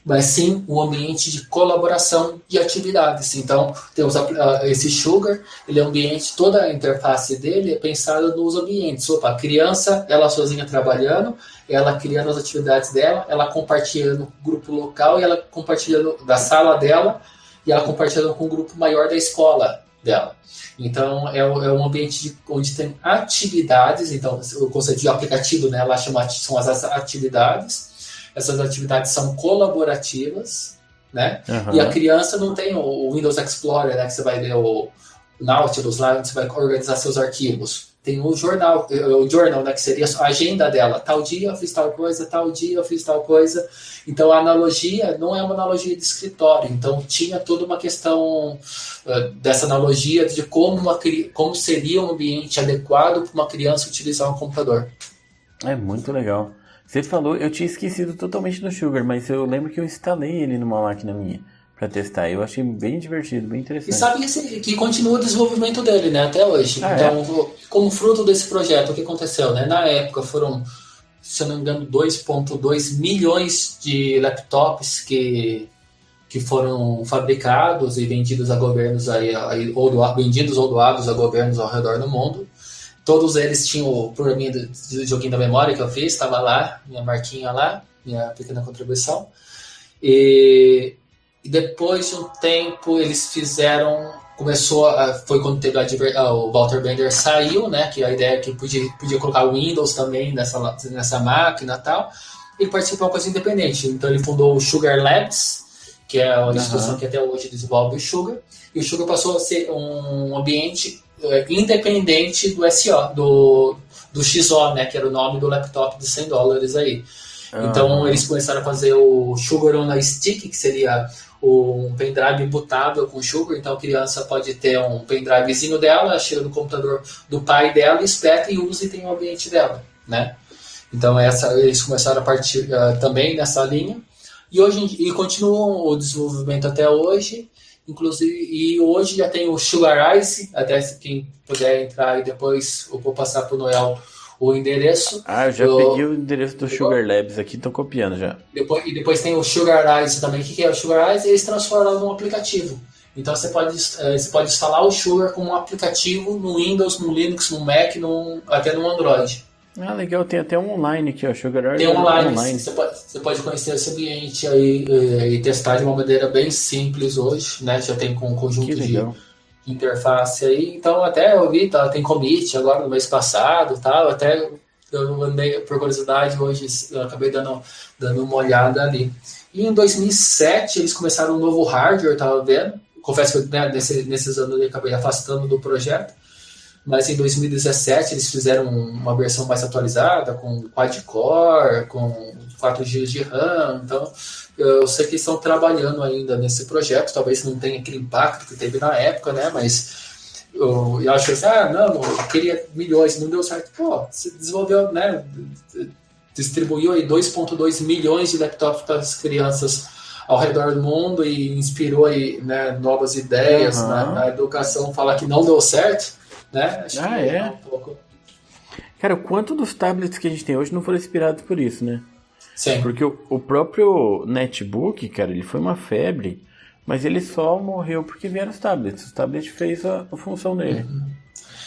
mas sim um ambiente de colaboração de atividades. Então, temos esse Sugar, ele é um ambiente, toda a interface dele é pensada nos ambientes. A criança, ela sozinha trabalhando, ela criando as atividades dela, ela compartilhando com o grupo local e ela compartilhando da sala dela, e ela compartilhando com um grupo maior da escola. dela. Então, é um ambiente onde tem atividades. Então, o conceito de aplicativo, né, ela são as atividades. Essas atividades são colaborativas, né? E a criança não tem o Windows Explorer, né, que você vai ver o Nautilus lá, onde você vai organizar seus arquivos. Tem o journal, né, que seria a agenda dela. Tal dia eu fiz tal coisa, tal dia eu fiz tal coisa. Então, a analogia não é uma analogia de escritório. Então, tinha toda uma questão dessa analogia de como seria um ambiente adequado para uma criança utilizar um computador. É muito legal. Você falou, eu tinha esquecido totalmente do Sugar, mas eu lembro que eu instalei ele numa máquina minha para testar. Eu achei bem divertido, bem interessante. E sabe que continua o desenvolvimento dele, né, até hoje. Então, como fruto desse projeto, o que aconteceu, né? Na época foram, se eu não me engano, 2,2 milhões de laptops que foram fabricados e vendidos a governos vendidos ou doados a governos ao redor do mundo. Todos eles tinham o programinha do joguinho da memória que eu fiz, estava lá, minha marquinha lá, minha pequena contribuição. E depois de um tempo eles fizeram, foi quando teve o Walter Bender saiu, né, que a ideia é que podia colocar o Windows também nessa máquina e tal. Ele participou de uma coisa independente, então ele fundou o Sugar Labs, que é uma instituição que até hoje desenvolve o Sugar, e o Sugar passou a ser um ambiente independente do SO, do XO, né, que era o nome do laptop de $100 aí. Então eles começaram a fazer o Sugar on a Stick, que seria um pendrive bootável com Sugar. Então a criança pode ter um pendrivezinho dela, chega no computador do pai dela, espeta e usa e tem o ambiente dela, né? Então eles começaram a partir também nessa linha. E continuam o desenvolvimento até hoje. Inclusive, e hoje já tem o Sugar Ice, até se quem puder entrar e depois eu vou passar para o Noel o endereço. Eu já peguei o endereço do Sugar Labs aqui, estou copiando já. Depois tem o Sugar Ice também. O que é o Sugar Ice? Eles transformaram num aplicativo. Então você pode instalar o Sugar como um aplicativo no Windows, no Linux, no Mac, até no Android. Legal, tem até um online aqui, ó, Sugar Tem online. Você pode conhecer esse ambiente aí e testar de uma maneira bem simples hoje, né? Já tem com um conjunto de interface aí. Então até eu vi, tem commit agora no mês passado, tal. Até eu andei por curiosidade hoje, eu acabei dando uma olhada ali. E em 2007 eles começaram um novo hardware, tava vendo. Confesso que nesses anos eu acabei afastando do projeto. Mas em 2017 eles fizeram uma versão mais atualizada, com quad-core, com 4 GB de RAM. Então, eu sei que estão trabalhando ainda nesse projeto. Talvez não tenha aquele impacto que teve na época, né? Mas eu acho assim, eu queria milhões, não deu certo. Pô, você desenvolveu, né? Distribuiu aí 2,2 milhões de laptops para as crianças ao redor do mundo e inspirou aí, né, novas ideias na educação. Falar que não deu certo, né? Acho que é um pouco. Cara, o quanto dos tablets que a gente tem hoje não foram inspirados por isso, né? Sim. Porque o próprio netbook, cara, ele foi uma febre, mas ele só morreu porque vieram os tablets. Os tablets fez a função dele.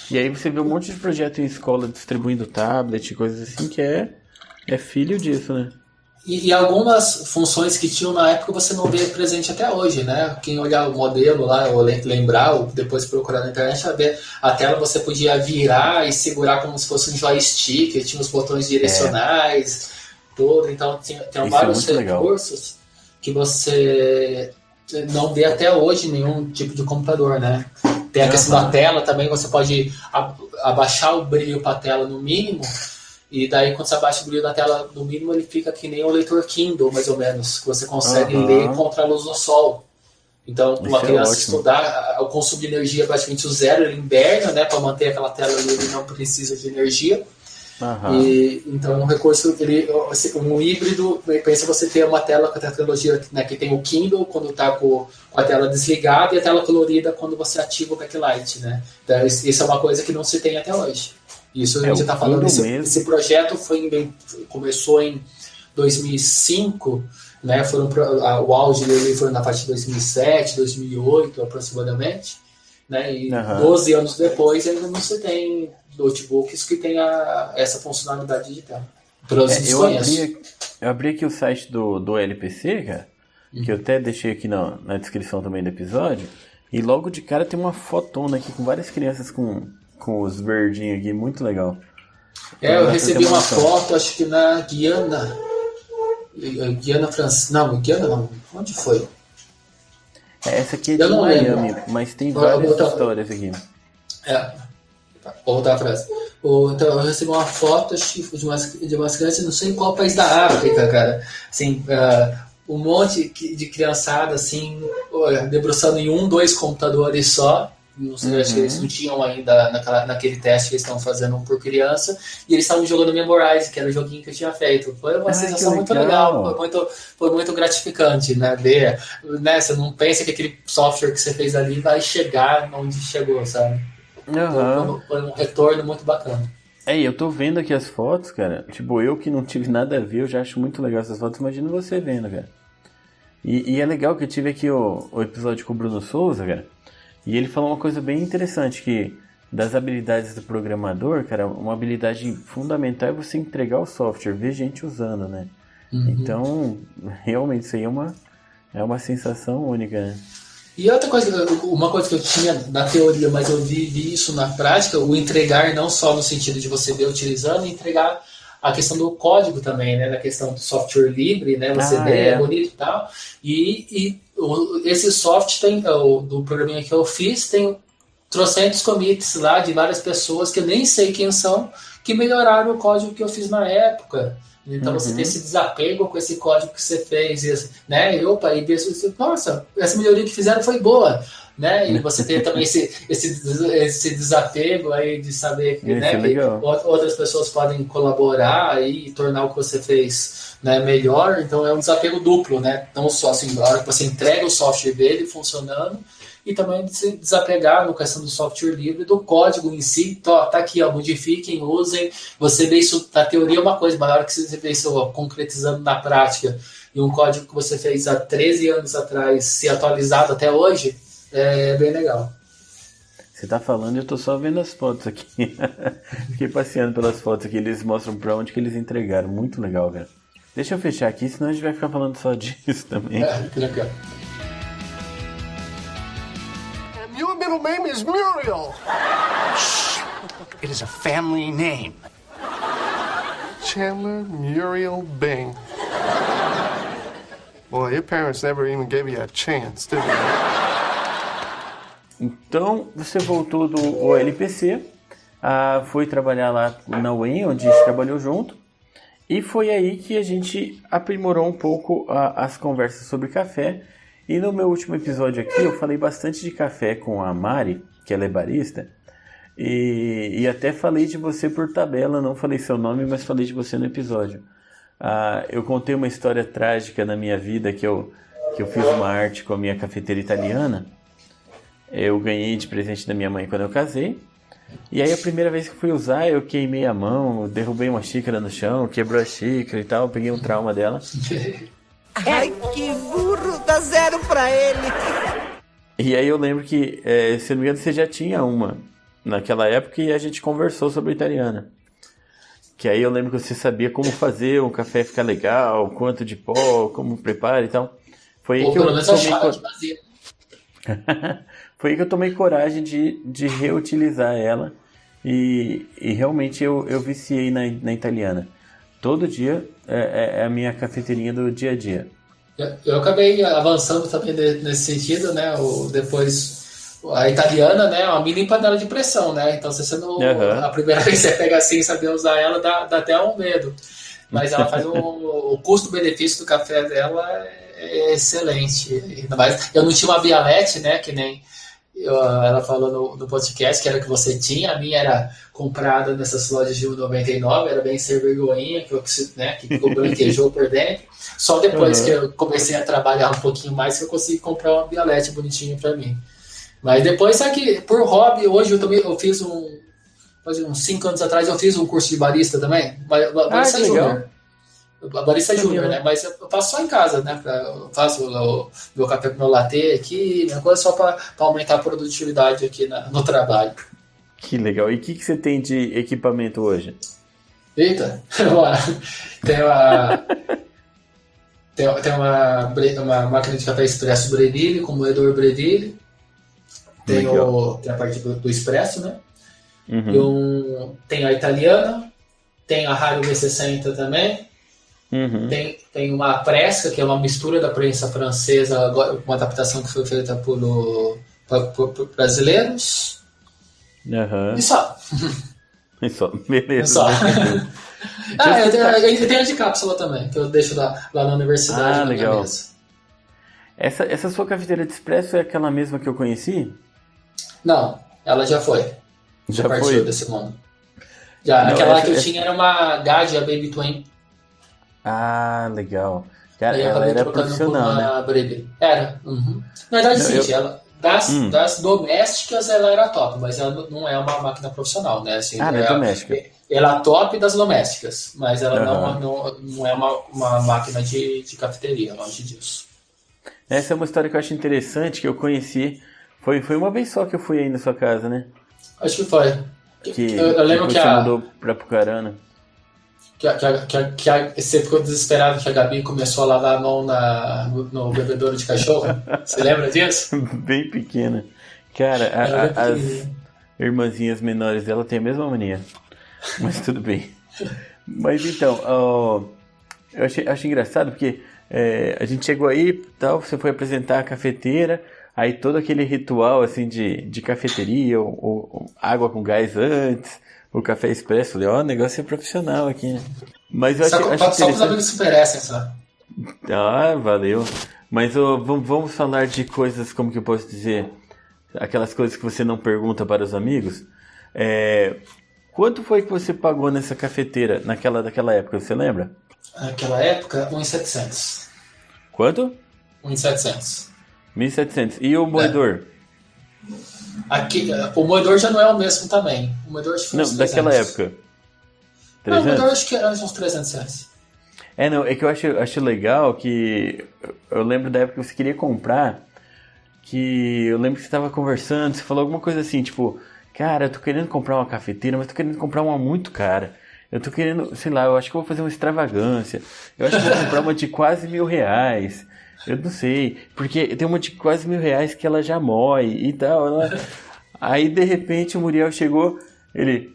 E aí você vê um monte de projeto em escola distribuindo tablet e coisas assim que é filho disso, né? E algumas funções que tinham na época você não vê presente até hoje, né? Quem olhar o modelo lá, ou lembrar, ou depois procurar na internet, vai ver a tela você podia virar e segurar como se fosse um joystick, tinha os botões direcionais, tudo. Então tem vários recursos que você não vê até hoje em nenhum tipo de computador, né? Tem a questão da tela também, você pode abaixar o brilho para a tela no mínimo. E daí, quando você abaixa o brilho da tela, no mínimo, ele fica que nem o leitor Kindle, mais ou menos, que você consegue ler contra a luz do sol. Então, uma criança estudar, o consumo de energia é praticamente o zero, ele inverna, né, para manter aquela tela ali, ele não precisa de energia. E, então, um recurso, um híbrido, pensa você ter uma tela com a tecnologia, né, que tem o Kindle, quando está com a tela desligada, e a tela colorida quando você ativa o backlight, né? Então, isso é uma coisa que não se tem até hoje. Isso a gente está falando, esse projeto começou em 2005, né? O auge dele foi na parte de 2007, 2008 aproximadamente, né? E 12 anos depois ainda não se tem notebooks que tenha essa funcionalidade digital. Eu abri aqui o site do LPC, cara, que eu até deixei aqui na descrição também do episódio, E logo de cara tem uma fotona aqui com várias crianças com os verdinhos aqui, muito legal. Eu recebi uma foto, acho que na Guiana. Guiana Francesa. Não, Guiana não. Onde foi? Essa aqui é de Miami, mas tem várias histórias aqui. Vou voltar a frase. Então, eu recebi uma foto de umas crianças, não sei em qual país da África, cara. Assim, um monte de criançada, assim, debruçando em 2 computadores só. Não sei, acho que eles não tinham ainda naquele teste que eles estavam fazendo por criança. E eles estavam jogando Memorize, que era o joguinho que eu tinha feito. Foi uma sensação muito legal. Foi muito gratificante, né? Ver, né? Você não pensa que aquele software que você fez ali vai chegar onde chegou, sabe? Foi um retorno muito bacana. Eu tô vendo aqui as fotos, cara. Tipo, eu que não tive nada a ver, eu já acho muito legal essas fotos. Imagina você vendo, cara. E é legal que eu tive aqui o episódio com o Bruno Souza, cara. E ele falou uma coisa bem interessante, que das habilidades do programador, cara, uma habilidade fundamental é você entregar o software, ver gente usando, né? Então, realmente, isso aí é uma sensação única, né? E outra coisa, uma coisa que eu tinha na teoria, mas eu vi isso na prática, o entregar não só no sentido de você ver utilizando, entregar a questão do código também, né? Na questão do software livre, né? Você vê, é bonito e tal. E esse software do programinha que eu fiz tem trocentos commits lá de várias pessoas que eu nem sei quem são, que melhoraram o código que eu fiz na época. Então você tem esse desapego com esse código que você fez, né? E nossa, essa melhoria que fizeram foi boa, né? E você tem também esse desapego aí de saber que, né, que outras pessoas podem colaborar e tornar o que você fez, né, melhor. Então é um desapego duplo, né? Não só assim, na hora que você entrega o software dele funcionando, e também de se desapegar no questão do software livre, do código em si. Tá aqui, modifiquem, usem. Você vê isso na teoria é uma coisa, mas na hora que você vê isso concretizando na prática, e um código que você fez há 13 anos atrás ser atualizado até hoje, é bem legal. Você tá falando e eu tô só vendo as fotos aqui. Fiquei passeando pelas fotos aqui, eles mostram pra onde que eles entregaram. Muito legal, cara. Deixa eu fechar aqui, senão a gente vai ficar falando só disso também. Que legal. Your middle name is Muriel. Shh. It is a family name. Chandler Muriel Bing. Boy, your parents never even gave you a chance, did they? Então, você voltou do OLPC, foi trabalhar lá na UEM, onde a gente trabalhou junto, e foi aí que a gente aprimorou um pouco as conversas sobre café. E no meu último episódio aqui eu falei bastante de café com a Mari, que ela é barista, e até falei de você por tabela, não falei seu nome, mas falei de você no episódio. Eu contei uma história trágica na minha vida, que eu fiz uma arte com a minha cafeteira italiana. Eu ganhei de presente da minha mãe quando eu casei, e aí a primeira vez que fui usar eu queimei a mão, derrubei uma xícara no chão, quebrou a xícara e tal, peguei um trauma dela. Ai, que burro, dá 0 pra ele. E aí eu lembro que, se não me engano, você já tinha uma naquela época e a gente conversou sobre a italiana. Que aí eu lembro que você sabia como fazer um café ficar legal, quanto de pó, como prepara e tal. Foi aí que eu tomei Foi aí que eu tomei coragem de reutilizar ela e realmente eu viciei na italiana. Todo dia é a minha cafeteirinha do dia a dia. Eu acabei avançando também nesse sentido, né? Depois a italiana, né? É uma mini panela de pressão, né? Então, se você não, a primeira vez que você pega assim e saber usar ela, dá até um medo. Mas ela faz o custo-benefício do café dela é excelente. Ainda mais, eu não tinha uma Bialete, né? Que nem ela falou no podcast, que era que você tinha. A minha era comprada nessas lojas de 1,99, era bem sem vergonhinha, que branquejou por dentro. Só depois que eu comecei a trabalhar um pouquinho mais que eu consegui comprar uma Bialete bonitinha para mim. Mas depois, sabe que por hobby, hoje eu fiz uns 5 anos atrás, eu fiz um curso de barista também. Barista Júnior. Barista Júnior, né? Mas eu faço só em casa, né? Eu faço o meu café com meu latte aqui, minha coisa só para aumentar a produtividade aqui no trabalho. Que legal. E o que você tem de equipamento hoje? Eita! Tem uma máquina de café expresso Breville, com moedor Breville. Tem, Legal. tem a parte do Espresso, né? Uhum. Tem a italiana, tem a Raio V60 também. Uhum. Tem uma Presca, que é uma mistura da prensa francesa, agora, uma adaptação que foi feita por brasileiros. Aham. E só. E só. Beleza. E só. Deixa eu tenho a de cápsula também, que eu deixo lá na universidade. Na minha legal. mesa. Essa sua cafeteira de expresso é aquela mesma que eu conheci? Não, ela já foi. Já partiu foi? desse mundo. Já, Não, aquela lá essa- que eu essa- tinha era uma Gadia Baby Twin. Ah, legal. Cara, Aí eu ela acabei era trocando profissional, por né? uma Brebe. Era. Uhum. Na verdade, Não, sim, ela, das domésticas ela era top, mas ela não é uma máquina profissional, né? Assim, Ah, não é doméstica. Ela é top das domésticas, mas ela Aham. não é uma máquina de cafeteria, longe disso. Essa é uma história que eu acho interessante, que eu conheci. Foi uma vez só que eu fui aí na sua casa, né? Acho que foi. Que Eu lembro depois que você mudou pra Pucarana. você ficou desesperado que a Gabi começou a lavar a mão no bebedouro de cachorro. Você lembra disso? Bem pequena. Cara, Ela é as pequenininha. irmãzinhas menores dela têm a mesma mania. Mas tudo bem. Mas então, eu achei engraçado porque a gente chegou aí, tal, você foi apresentar a cafeteira, aí todo aquele ritual assim de cafeteria, ou água com gás antes, o café expresso, falei, ó, o negócio é profissional aqui, né? Mas eu Só achei que os interessante. amigos se merecem, só. Ah, valeu. Mas vamos falar de coisas, como que eu posso dizer? Aquelas coisas que você não pergunta para os amigos. Quanto foi que você pagou nessa cafeteira daquela época, você lembra? Naquela época, 1.700. Quanto? 1.700. 1.700. E o moedor? Aqui, o moedor já não é o mesmo também. O moedor acho que foi Não, uns daquela 300. época. Não, o 300? moedor acho que era uns 300 reais. Não, é que eu acho legal que... Eu lembro da época que você queria comprar, que eu lembro que você estava conversando, você falou alguma coisa assim, tipo... Cara, eu tô querendo comprar uma cafeteira, mas tô querendo comprar uma muito cara. Eu tô querendo, sei lá, eu acho que eu vou fazer uma extravagância. Eu acho que eu vou comprar uma de quase R$1.000. Eu não sei, porque tem uma de quase R$1.000 que ela já mói e tal. Aí, de repente, o Muriel chegou, ele...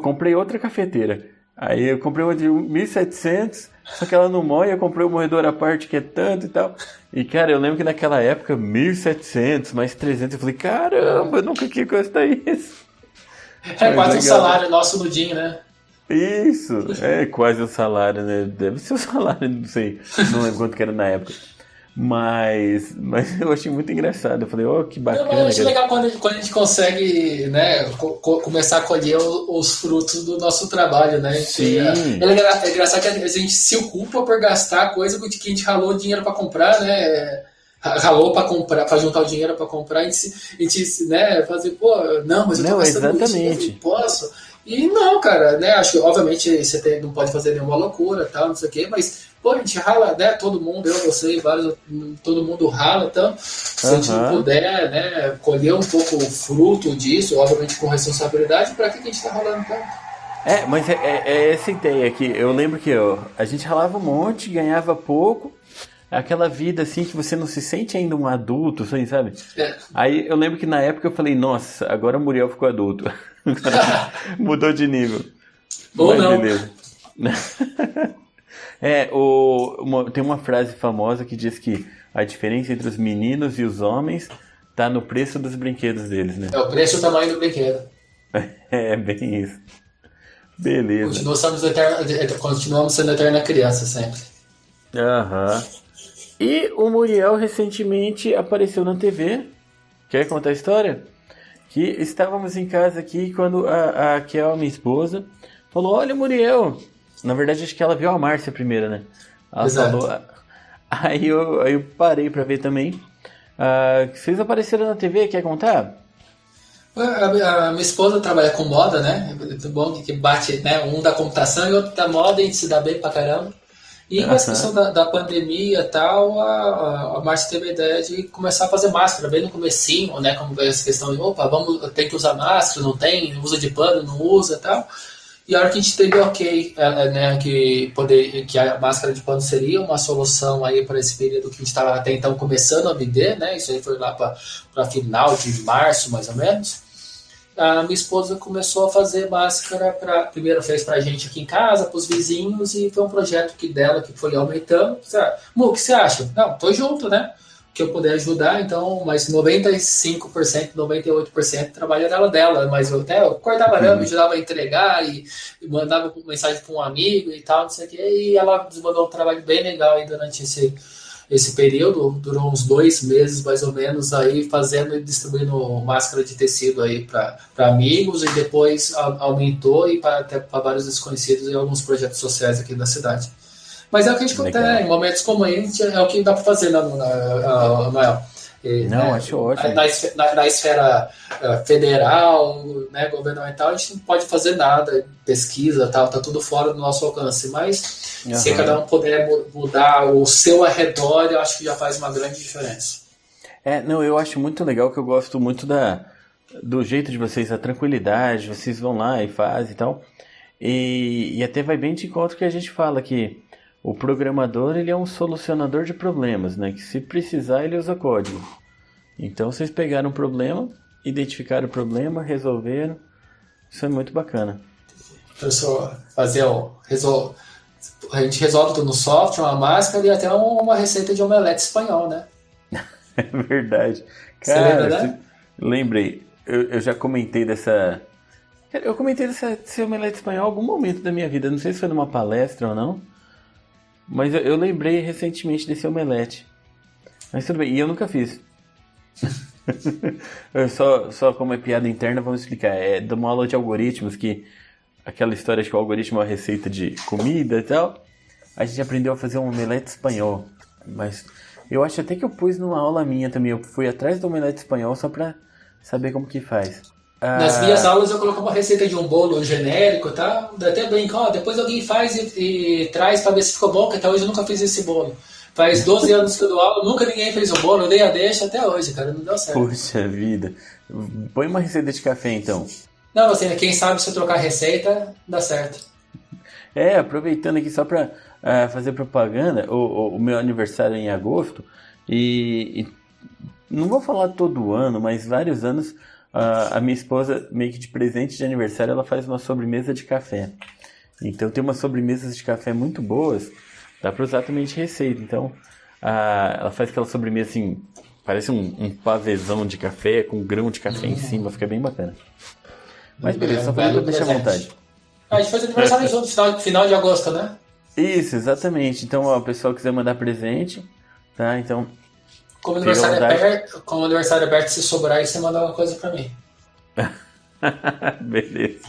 comprei outra cafeteira. Aí eu comprei uma de 1.700, só que ela não mói, eu comprei um moedor à parte que é tanto e tal. E, cara, eu lembro que naquela época, 1.700 mais 300, eu falei, caramba, eu nunca quis custar isso. É quase um legal. salário nosso no DIN, né? Isso, é quase o salário, né? Deve ser o salário, não sei, não lembro quanto que era na época. Mas eu achei muito engraçado. Eu falei, que bacana. Eu acho cara. legal quando a gente consegue, né, começar a colher os frutos do nosso trabalho, né? Sim. É engraçado que a gente se ocupa por gastar coisa que a gente ralou dinheiro para comprar, né? Ralou para comprar, para juntar o dinheiro para comprar, a gente, né, fazer, não, mas eu tô Não, gastando exatamente. isso, eu posso. E não, cara, né? Acho que obviamente você não pode fazer nenhuma loucura, tal, não sei o quê, mas a gente rala, né? Todo mundo, eu, você, todo mundo rala, então se a gente não puder, né, colher um pouco o fruto disso, obviamente com responsabilidade, para que a gente tá ralando tanto? Mas é essa ideia que eu lembro que a gente ralava um monte, ganhava pouco, aquela vida assim que você não se sente ainda um adulto, assim, sabe? Aí eu lembro que na época eu falei, nossa, agora o Muriel ficou adulto. Mudou de nível. Ou mas não. Beleza. Tem uma frase famosa que diz que a diferença entre os meninos e os homens tá no preço dos brinquedos deles, né? É o preço e o tamanho do brinquedo. É bem isso. Beleza. Continuamos sendo eterna criança sempre. Aham. E o Muriel recentemente apareceu na TV. Quer contar a história? Que estávamos em casa aqui quando a Kel, minha esposa, falou, olha o Muriel. Na verdade, acho que ela viu a Márcia primeiro, né? Ela Exato. falou. Aí eu parei pra ver também. Vocês apareceram na TV, quer contar? A minha esposa trabalha com moda, né? É bom que bate, né? Um da computação e outro da moda, a gente se dá bem pra caramba. E com essa questão da pandemia e tal, a Márcia teve a ideia de começar a fazer máscara, bem no comecinho, né? Como veio essa questão de, tem que usar máscara, não tem, usa de pano, não usa e tal. E a hora que a gente teve ok, né, que a máscara de pano seria uma solução aí para esse período que a gente estava até então começando a vender, né? Isso aí foi lá para final de março, mais ou menos. A minha esposa começou a fazer máscara, primeiro fez pra gente aqui em casa, pros vizinhos, e foi um projeto dela que foi aumentando. Mu, o que você acha? Não, tô junto, né? Que eu puder ajudar, então, mas 95%, 98% do trabalho era dela, mas eu cortava arame, ajudava a entregar e mandava mensagem para um amigo e tal, não sei o quê, e ela desenvolveu um trabalho bem legal aí durante esse período, durou uns 2 meses mais ou menos aí fazendo e distribuindo máscara de tecido aí para amigos, e depois aumentou e até para vários desconhecidos e alguns projetos sociais aqui da cidade. Mas é o que a gente tem, em momentos como esse, é o que dá para fazer, Noel. Não, acho ótimo. Na esfera federal, né, governamental, a gente não pode fazer nada, pesquisa, tal, tá tudo fora do nosso alcance, mas se cada um puder mudar o seu arredor, eu acho que já faz uma grande diferença. Não, eu acho muito legal, que eu gosto muito do jeito de vocês, a tranquilidade, vocês vão lá e fazem e tal, e até vai bem de encontro que a gente fala que o programador, ele é um solucionador de problemas, né? Que se precisar, ele usa código. Então, vocês pegaram um problema, identificaram o problema, resolveram. Isso é muito bacana. Pessoal, a gente resolve tudo no software, uma máscara e até uma receita de omelete espanhol, né? É verdade. Cara, você lembra, né? Lembrei. Eu já comentei dessa... Eu comentei desse omelete espanhol em algum momento da minha vida. Não sei se foi numa palestra ou não. Mas eu lembrei recentemente desse omelete. Mas tudo bem, e eu nunca fiz. só como é piada interna, vamos explicar. É de uma aula de algoritmos, que aquela história de que o algoritmo é uma receita de comida e tal. A gente aprendeu a fazer um omelete espanhol. Mas eu acho até que eu pus numa aula minha também. Eu fui atrás do omelete espanhol só pra saber como que faz. Nas minhas aulas eu coloco uma receita de um bolo genérico, tá? Até brinco, depois alguém faz e traz pra ver se ficou bom, que até hoje eu nunca fiz esse bolo. Faz 12 anos que eu dou aula, nunca ninguém fez o bolo, eu dei a deixa até hoje, cara, não deu certo. Puxa vida. Põe uma receita de café então. Não, assim, quem sabe se eu trocar receita, dá certo. Aproveitando aqui só pra fazer propaganda, o meu aniversário é em agosto, e não vou falar todo ano, mas vários anos... A minha esposa, meio que de presente de aniversário, ela faz uma sobremesa de café. Então tem umas sobremesas de café muito boas, dá pra usar também de receita. Então ela faz aquela sobremesa assim, parece um pavezão de café com grão de café em cima, fica bem bacana. Mas beleza, só falando pra deixar à vontade. A gente faz aniversário junto, final de agosto, né? Isso, exatamente. Então, o pessoal quiser mandar presente, tá? Então... Como o aniversário é perto, se sobrar aí, você manda alguma coisa pra mim. Beleza.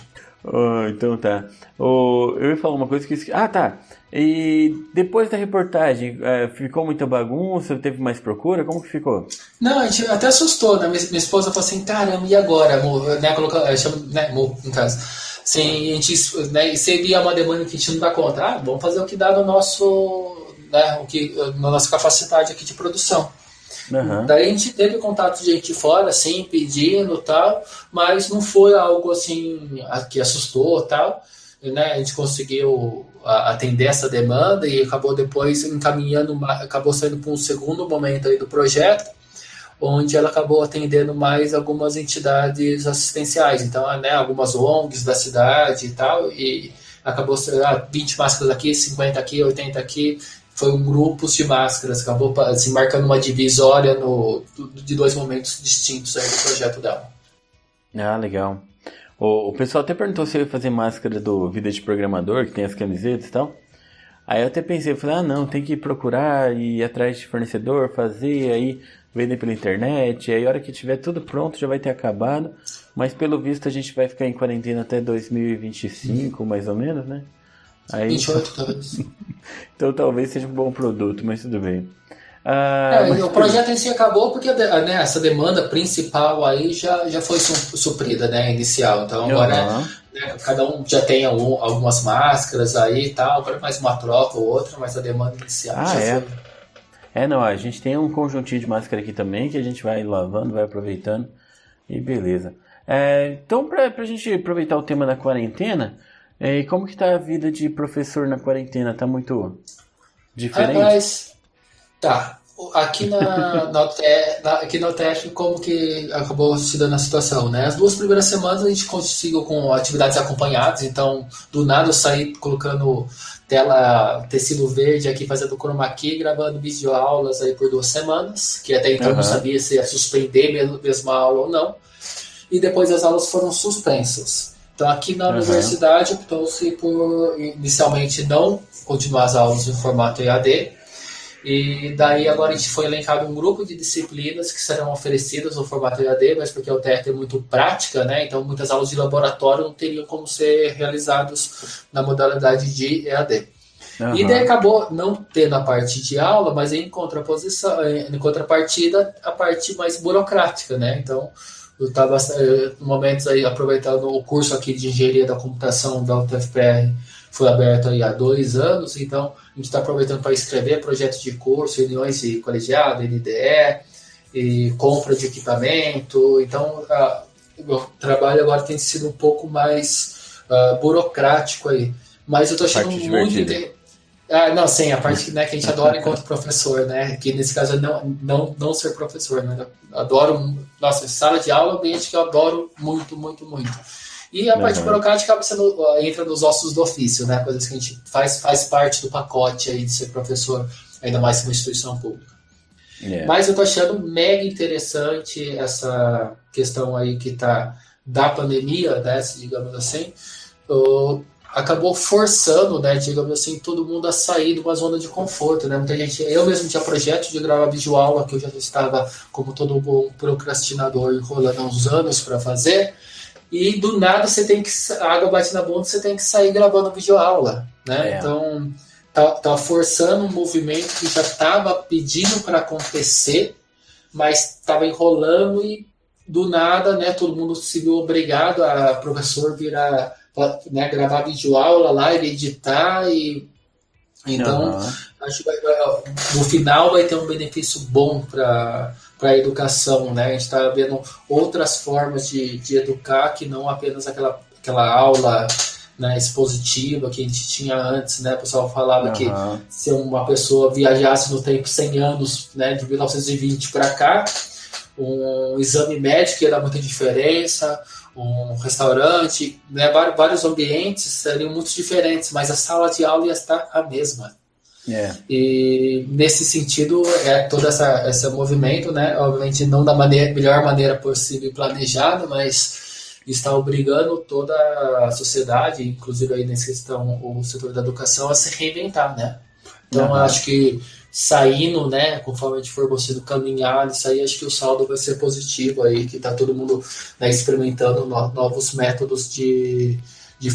Então tá. Eu ia falar uma coisa que... tá. E depois da reportagem, ficou muita bagunça? Teve mais procura? Como que ficou? Não, a gente até assustou, né? Minha esposa falou assim, caramba, e agora, amor? Né? Chama, né, amor, no caso. Sim, a gente, né, seria uma demanda que a gente não dá conta. Vamos fazer o que dá no nosso... Né, na nossa capacidade aqui de produção. Uhum. Daí a gente teve contato de gente de fora, assim, pedindo e tal, mas não foi algo assim que assustou tal, né? A gente conseguiu atender essa demanda e acabou depois acabou saindo para um segundo momento aí do projeto, onde ela acabou atendendo mais algumas entidades assistenciais, então, né, algumas ONGs da cidade e tal, e acabou sendo 20 máscaras aqui, 50 aqui, 80 aqui. Foi um grupo de máscaras, acabou assim, marcando uma divisória de 2 momentos distintos aí do projeto dela. Legal. O pessoal até perguntou se eu ia fazer máscara do Vida de Programador, que tem as camisetas e tal. Aí eu até pensei, falei, não, tem que procurar, ir atrás de fornecedor, fazer, aí vender pela internet, aí a hora que tiver tudo pronto já vai ter acabado. Mas pelo visto a gente vai ficar em quarentena até 2025, mais ou menos, né? Aí, 28, talvez. Então talvez seja um bom produto, mas tudo bem. O projeto em si acabou porque né, essa demanda principal aí já foi suprida, né, inicial. Então agora né, cada um já tem algumas máscaras aí e tal, agora mais uma troca ou outra, mas a demanda inicial já foi. Não, a gente tem um conjuntinho de máscara aqui também que a gente vai lavando, vai aproveitando e beleza. Então pra gente aproveitar o tema da quarentena, E como que tá a vida de professor na quarentena? Tá muito diferente? Rapaz, tá. Aqui aqui na UTF, como que acabou se dando a situação, né? As 2 primeiras semanas a gente conseguiu com atividades acompanhadas, então do nada eu saí colocando tecido verde aqui, fazendo chroma key, gravando videoaulas aí por 2 semanas, que até então eu não sabia se ia suspender mesmo a aula ou não. E depois as aulas foram suspensas. Então aqui na universidade optou-se por inicialmente não continuar as aulas em formato EAD. E daí agora a gente foi elencado um grupo de disciplinas que serão oferecidas no formato EAD, mas porque a UTF é muito prática, né? Então muitas aulas de laboratório não teriam como ser realizadas na modalidade de EAD. E daí acabou não tendo a parte de aula, mas em contrapartida a parte mais burocrática, né? Então eu estava momentos aí aproveitando o curso aqui de engenharia da computação da UTFPR, foi aberto aí há 2 anos, então a gente está aproveitando para escrever projetos de curso, reuniões de colegiado, NDE, e compra de equipamento. Então o trabalho agora tem sido um pouco mais burocrático aí, mas eu estou achando muito não, sim, a parte né, que a gente adora enquanto professor, né? Que nesse caso é não ser professor, né? Adoro, nossa, sala de aula é um ambiente que eu adoro muito, muito, muito. E a parte burocrática entra nos ossos do ofício, né? Coisas que a gente faz parte do pacote aí de ser professor, ainda mais em uma instituição pública. Mas eu tô achando mega interessante essa questão aí que tá da pandemia, né? Digamos assim, acabou forçando, né, digamos assim, todo mundo a sair de uma zona de conforto, né? Muita gente, eu mesmo tinha projeto de gravar videoaula, que eu já estava, como todo bom procrastinador, enrolando há uns anos para fazer, e do nada a água bate na bunda, você tem que sair gravando videoaula, né? Então, tá forçando um movimento que já estava pedindo para acontecer, mas estava enrolando e do nada, né, todo mundo se viu obrigado a professor virar, né, gravar videoaula lá e editar, e então acho que no final vai ter um benefício bom para a educação, né? A gente está vendo outras formas de educar que não apenas aquela aula, né, expositiva que a gente tinha antes, né? O pessoal falava que se uma pessoa viajasse no tempo 100 anos, né, de 1920 para cá, um exame médico ia dar muita diferença, um restaurante, né, vários ambientes seriam muito diferentes, mas a sala de aula ia estar a mesma. E nesse sentido, todo esse movimento, né, obviamente não da melhor maneira possível e planejada, mas está obrigando toda a sociedade, inclusive aí nessa questão o setor da educação, a se reinventar, né? Então eu acho que saindo, né, conforme a gente for conseguindo caminhar isso aí, acho que o saldo vai ser positivo aí, que está todo mundo, né, experimentando novos métodos de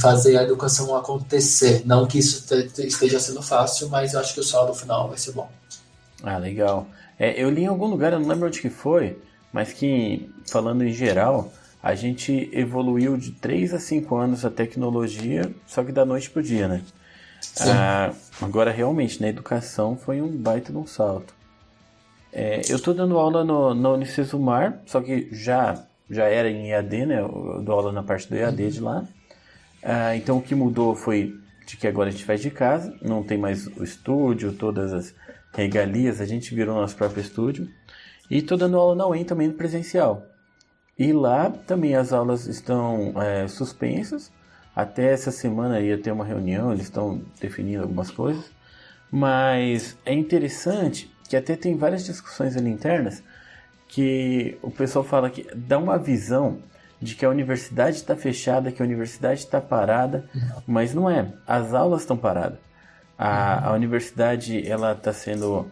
fazer a educação acontecer. Não que isso esteja sendo fácil, mas eu acho que o saldo final vai ser bom. Legal. Eu li em algum lugar, eu não lembro onde que foi, mas que, falando em geral, a gente evoluiu de 3 a 5 anos a tecnologia, só que da noite pro dia, né? Agora, realmente, na educação foi um baita de um salto. Eu estou dando aula na Unicesumar, só que já era em EAD, né? Eu dou aula na parte do EAD de lá. Então, o que mudou foi de que agora a gente faz de casa, não tem mais o estúdio, todas as regalias, a gente virou nosso próprio estúdio. E estou dando aula na UEM também presencial. E lá também as aulas estão suspensas. Até essa semana ia ter uma reunião, eles estão definindo algumas coisas. Mas é interessante que até tem várias discussões ali internas que o pessoal fala que dá uma visão de que a universidade está fechada, que a universidade está parada, mas não é. As aulas estão paradas. A universidade ela está sendo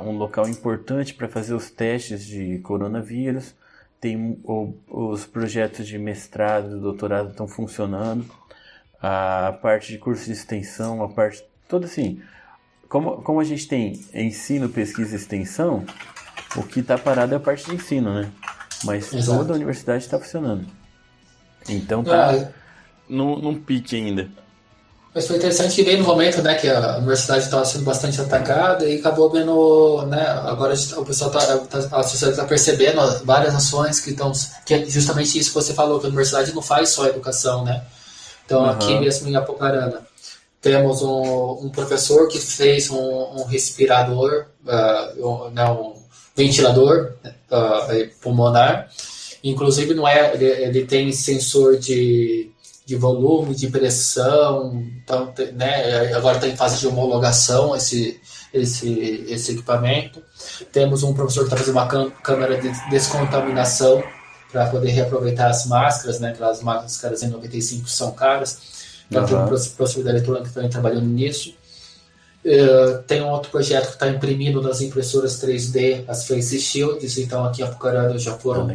um local importante para fazer os testes de coronavírus. Tem os projetos de mestrado e doutorado estão funcionando, a parte de curso de extensão, a parte toda assim, como a gente tem ensino, pesquisa e extensão, o que está parado é a parte de ensino, né? Mas toda a universidade está funcionando. Então tá num pique ainda. Mas foi interessante que veio no momento, né, que a universidade estava sendo bastante atacada e acabou vendo, né, agora o pessoal a sociedade está percebendo várias ações que é justamente isso que você falou, que a universidade não faz só educação, né? Então, aqui mesmo em Apucarana, temos um professor que fez um respirador, um ventilador pulmonar. Inclusive, ele tem sensor de volume, de pressão. Então, né, agora está em fase de homologação esse equipamento. Temos um professor que está fazendo uma câmera de descontaminação para poder reaproveitar as máscaras, né? Aquelas máscaras N95 são caras. Então, tem um professor da eletrônica também trabalhando nisso. Tem um outro projeto que está imprimindo nas impressoras 3D as face shields. Então, aqui em Apucarana já foram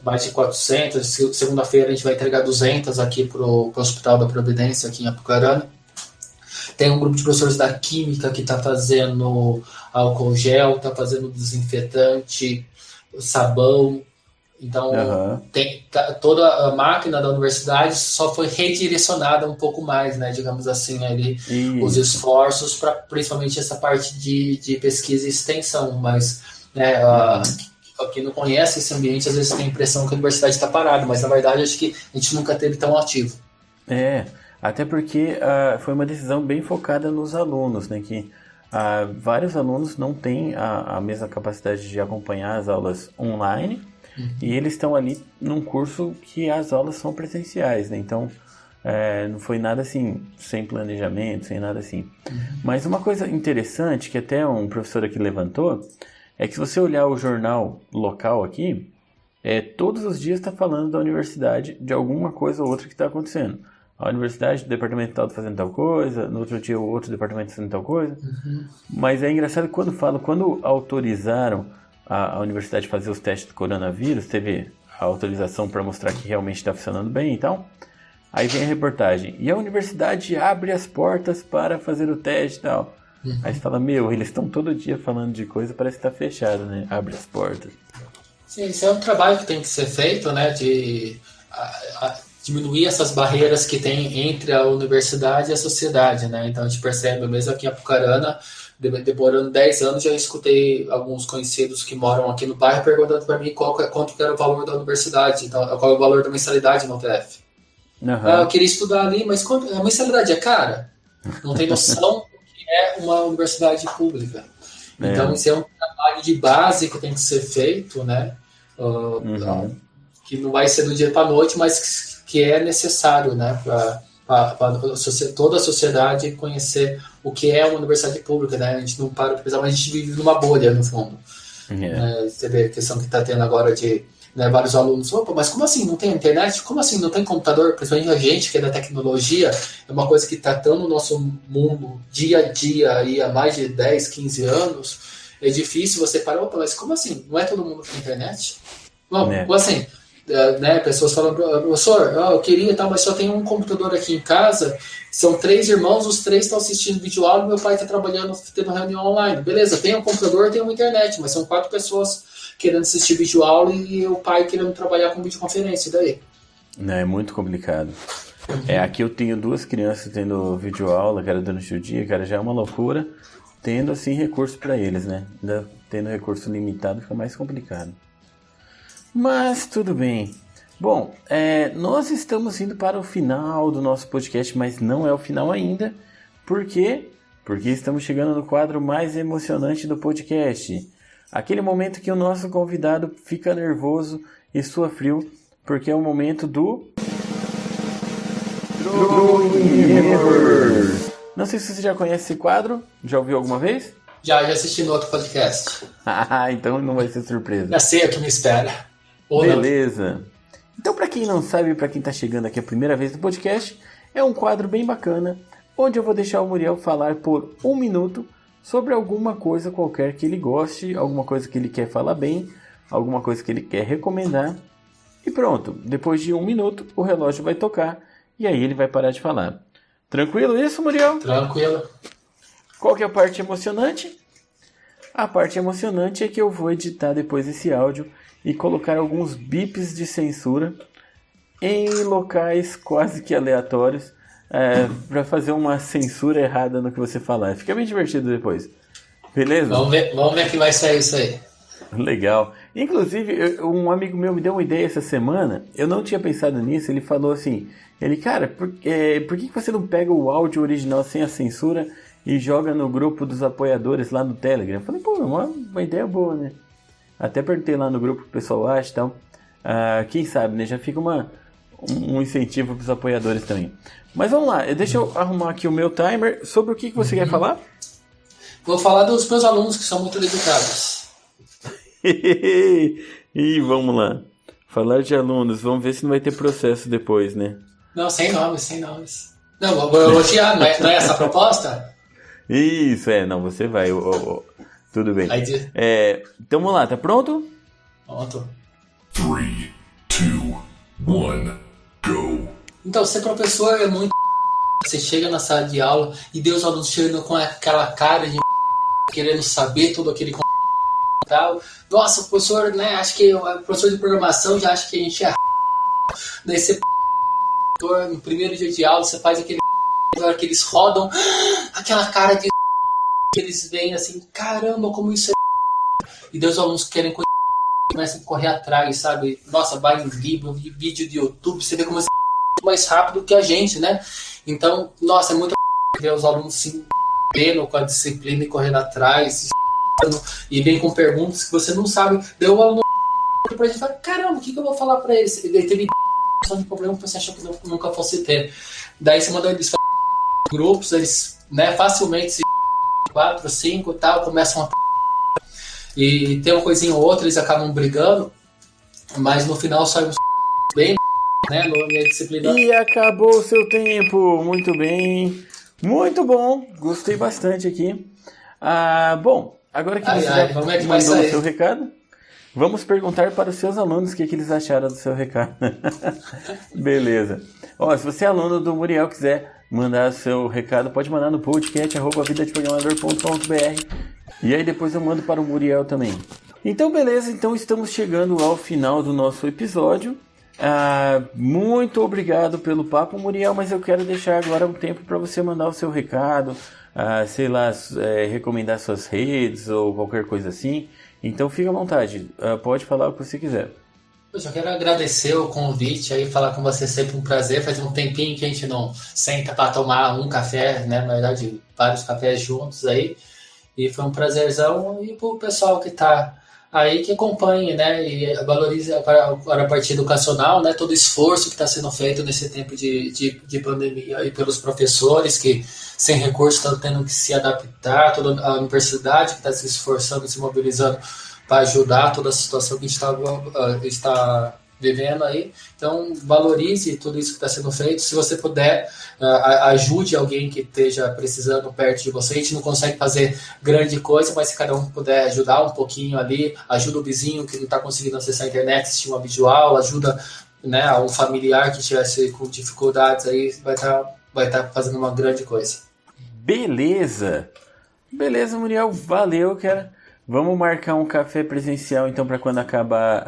mais de 400. Segunda-feira a gente vai entregar 200 aqui para o Hospital da Providência, aqui em Apucarana. Tem um grupo de professores da Química que está fazendo álcool gel, está fazendo desinfetante, sabão. Então, toda a máquina da universidade só foi redirecionada um pouco mais, né, digamos assim, ali, os esforços para principalmente essa parte de pesquisa e extensão. Mas, né, quem não conhece esse ambiente, às vezes tem a impressão que a universidade está parada, mas na verdade acho que a gente nunca teve tão ativo. Até porque foi uma decisão bem focada nos alunos, né, que vários alunos não têm a mesma capacidade de acompanhar as aulas online. E eles estão ali num curso que as aulas são presenciais, né? Então, não foi nada assim, sem planejamento, sem nada assim. Mas uma coisa interessante, que até um professor aqui levantou, é que se você olhar o jornal local aqui, todos os dias está falando da universidade, de alguma coisa ou outra que está acontecendo. A universidade, o departamento tal fazendo tal coisa, no outro dia o outro departamento fazendo tal coisa. Mas é engraçado que quando autorizaram a universidade fazer os testes do coronavírus, teve a autorização para mostrar que realmente está funcionando bem e tal. Aí vem a reportagem, e a universidade abre as portas para fazer o teste e tal. Aí você fala, eles estão todo dia falando de coisa, parece que está fechado, né? Abre as portas. Sim, isso é um trabalho que tem que ser feito, né? De diminuir essas barreiras que tem entre a universidade e a sociedade, né? Então a gente percebe, mesmo aqui em Apucarana, demorando 10 anos, já escutei alguns conhecidos que moram aqui no bairro perguntando para mim quanto que era o valor da universidade, então, qual é o valor da mensalidade no UTF. Eu queria estudar ali, mas a mensalidade é cara? Não tem noção do que é uma universidade pública. Então, isso é um trabalho de base que tem que ser feito, né? Que não vai ser do dia para a noite, mas que é necessário, né? Para toda a sociedade conhecer o que é uma universidade pública, né? A gente não para de pensar, mas a gente vive numa bolha, no fundo. Você vê a questão que está tendo agora de, né, vários alunos, mas como assim não tem internet? Como assim não tem computador? Principalmente a gente que é da tecnologia, é uma coisa que está tão no nosso mundo dia a dia aí, há mais de 10, 15 anos, é difícil você parar, mas como assim? Não é todo mundo que tem internet? Como assim? Né, pessoas falam, professor, eu queria tal, mas só tem um computador aqui em casa, são 3 irmãos, os 3 estão assistindo videoaula e meu pai está trabalhando, tendo reunião online. Beleza, tem um computador, tem uma internet, mas são 4 pessoas querendo assistir videoaula e o pai querendo trabalhar com videoconferência, e daí? É muito complicado. Aqui eu tenho 2 crianças tendo videoaula, cara, durante o dia, cara, já é uma loucura, tendo assim recurso para eles, né? Ainda tendo recurso limitado fica mais complicado. Mas tudo bem. Bom, nós estamos indo para o final do nosso podcast, mas não é o final ainda. Por quê? Porque estamos chegando no quadro mais emocionante do podcast. Aquele momento que o nosso convidado fica nervoso e sua frio, porque é o momento do... Não sei se você já conhece esse quadro. Já ouviu alguma vez? Já assisti no outro podcast. Então não vai ser surpresa. Já sei o que me espera. Beleza. Então, para quem não sabe, para quem está chegando aqui a primeira vez no podcast, é um quadro bem bacana, onde eu vou deixar o Muriel falar por 1 minuto sobre alguma coisa qualquer que ele goste, alguma coisa que ele quer falar bem, alguma coisa que ele quer recomendar. E pronto, depois de 1 minuto, o relógio vai tocar e aí ele vai parar de falar. Tranquilo isso, Muriel? Tranquilo. Qual que é a parte emocionante? A parte emocionante é que eu vou editar depois esse áudio e colocar alguns bips de censura em locais quase que aleatórios para fazer uma censura errada no que você falar. Fica bem divertido depois. Beleza? Vamos ver que vai sair isso aí. Legal. Inclusive, um amigo meu me deu uma ideia essa semana. Eu não tinha pensado nisso. Ele falou assim: cara, por que você não pega o áudio original sem a censura e joga no grupo dos apoiadores lá no Telegram? Eu falei, pô, uma ideia boa, né? Até perguntei lá no grupo que o pessoal acha e tal. Quem sabe, né? Já fica um incentivo para os apoiadores também. Mas vamos lá, deixa eu arrumar aqui o meu timer. Sobre o que você quer falar? Vou falar dos meus alunos que são muito dedicados. E vamos lá. Falar de alunos, vamos ver se não vai ter processo depois, né? Não, sem nomes. Não, vou elogiar, não é essa a proposta? Isso, não, você vai. Tudo bem. Então vamos lá, tá pronto? Pronto. 3, 2, 1, go. Então, ser professor é muito... Você chega na sala de aula e Deus alunos chegando com aquela cara de querendo saber tudo aquele tal. Nossa, o professor, né, acho que o professor de programação já acha que a gente é daí você no primeiro dia de aula, você faz aquele na hora que eles rodam, aquela cara de eles veem assim, caramba, como isso é e Deus alunos querem começam a correr atrás, sabe? Nossa, vai em livro, vídeo de YouTube, você vê como é mais rápido que a gente, né? Então, nossa, é muito ver os alunos se vendo com a disciplina e correndo atrás e vem com perguntas que você não sabe. Deu um aluno pra gente falar, caramba, o que eu vou falar pra eles? Ele teve de problema que você achou que nunca fosse ter. Daí você mandou eles grupos, eles, né, facilmente se 4, 5 e tal, começam a e tem uma coisinha ou outra, eles acabam brigando, mas no final saímos bem, né, na minha disciplina. E acabou o seu tempo, muito bem, muito bom, gostei bastante aqui. Bom, agora que você já mandou o seu recado, vamos perguntar para os seus alunos o que eles acharam do seu recado. Beleza. Se você é aluno do Muriel, quiser mandar seu recado, pode mandar no podcast@vidadeprogramador.com.br e aí depois eu mando para o Muriel também. Então beleza, então estamos chegando ao final do nosso episódio. Muito obrigado pelo papo, Muriel, mas eu quero deixar agora um tempo para você mandar o seu recado, sei lá, recomendar suas redes ou qualquer coisa assim. Então fica à vontade, pode falar o que você quiser. Eu só quero agradecer o convite aí, falar com você é sempre um prazer. Faz um tempinho que a gente não senta para tomar um café, né? Na verdade, vários cafés juntos aí. E foi um prazerzão. E pro pessoal que tá aí, que acompanhe, né? E valorize para a parte educacional, né? Todo o esforço que está sendo feito nesse tempo de pandemia. E pelos professores que, sem recurso, estão tendo que se adaptar. Toda a universidade que está se esforçando, se mobilizando para ajudar toda a situação que a gente está vivendo aí. Então, valorize tudo isso que está sendo feito. Se você puder, ajude alguém que esteja precisando perto de você. A gente não consegue fazer grande coisa, mas se cada um puder ajudar um pouquinho ali, ajuda o vizinho que não está conseguindo acessar a internet, assistir uma videoaula, ajuda, né, um familiar que estivesse com dificuldades aí, vai estar fazendo uma grande coisa. Beleza, Muriel, valeu, cara. Vamos marcar um café presencial, então, para quando acabar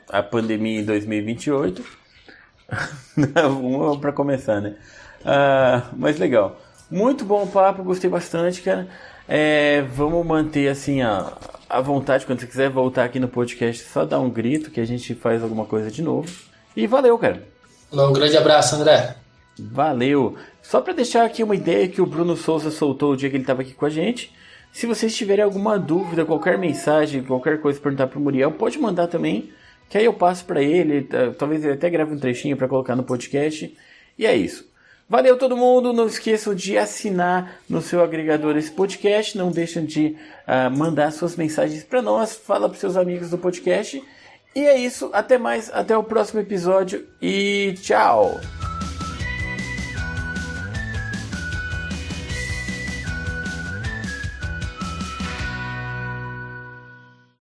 a pandemia em 2028. Vamos para começar, né? Mas legal. Muito bom o papo, gostei bastante, cara. Vamos manter, assim, a vontade. Quando você quiser voltar aqui no podcast, só dá um grito que a gente faz alguma coisa de novo. E valeu, cara. Um grande abraço, André. Valeu. Só para deixar aqui uma ideia que o Bruno Souza soltou o dia que ele estava aqui com a gente. Se vocês tiverem alguma dúvida, qualquer mensagem, qualquer coisa para perguntar para o Muriel, pode mandar também, que aí eu passo para ele, talvez ele até grave um trechinho para colocar no podcast. E é isso. Valeu todo mundo, não esqueçam de assinar no seu agregador esse podcast, não deixem de mandar suas mensagens para nós, fala para seus amigos do podcast. E é isso, até mais, até o próximo episódio e tchau!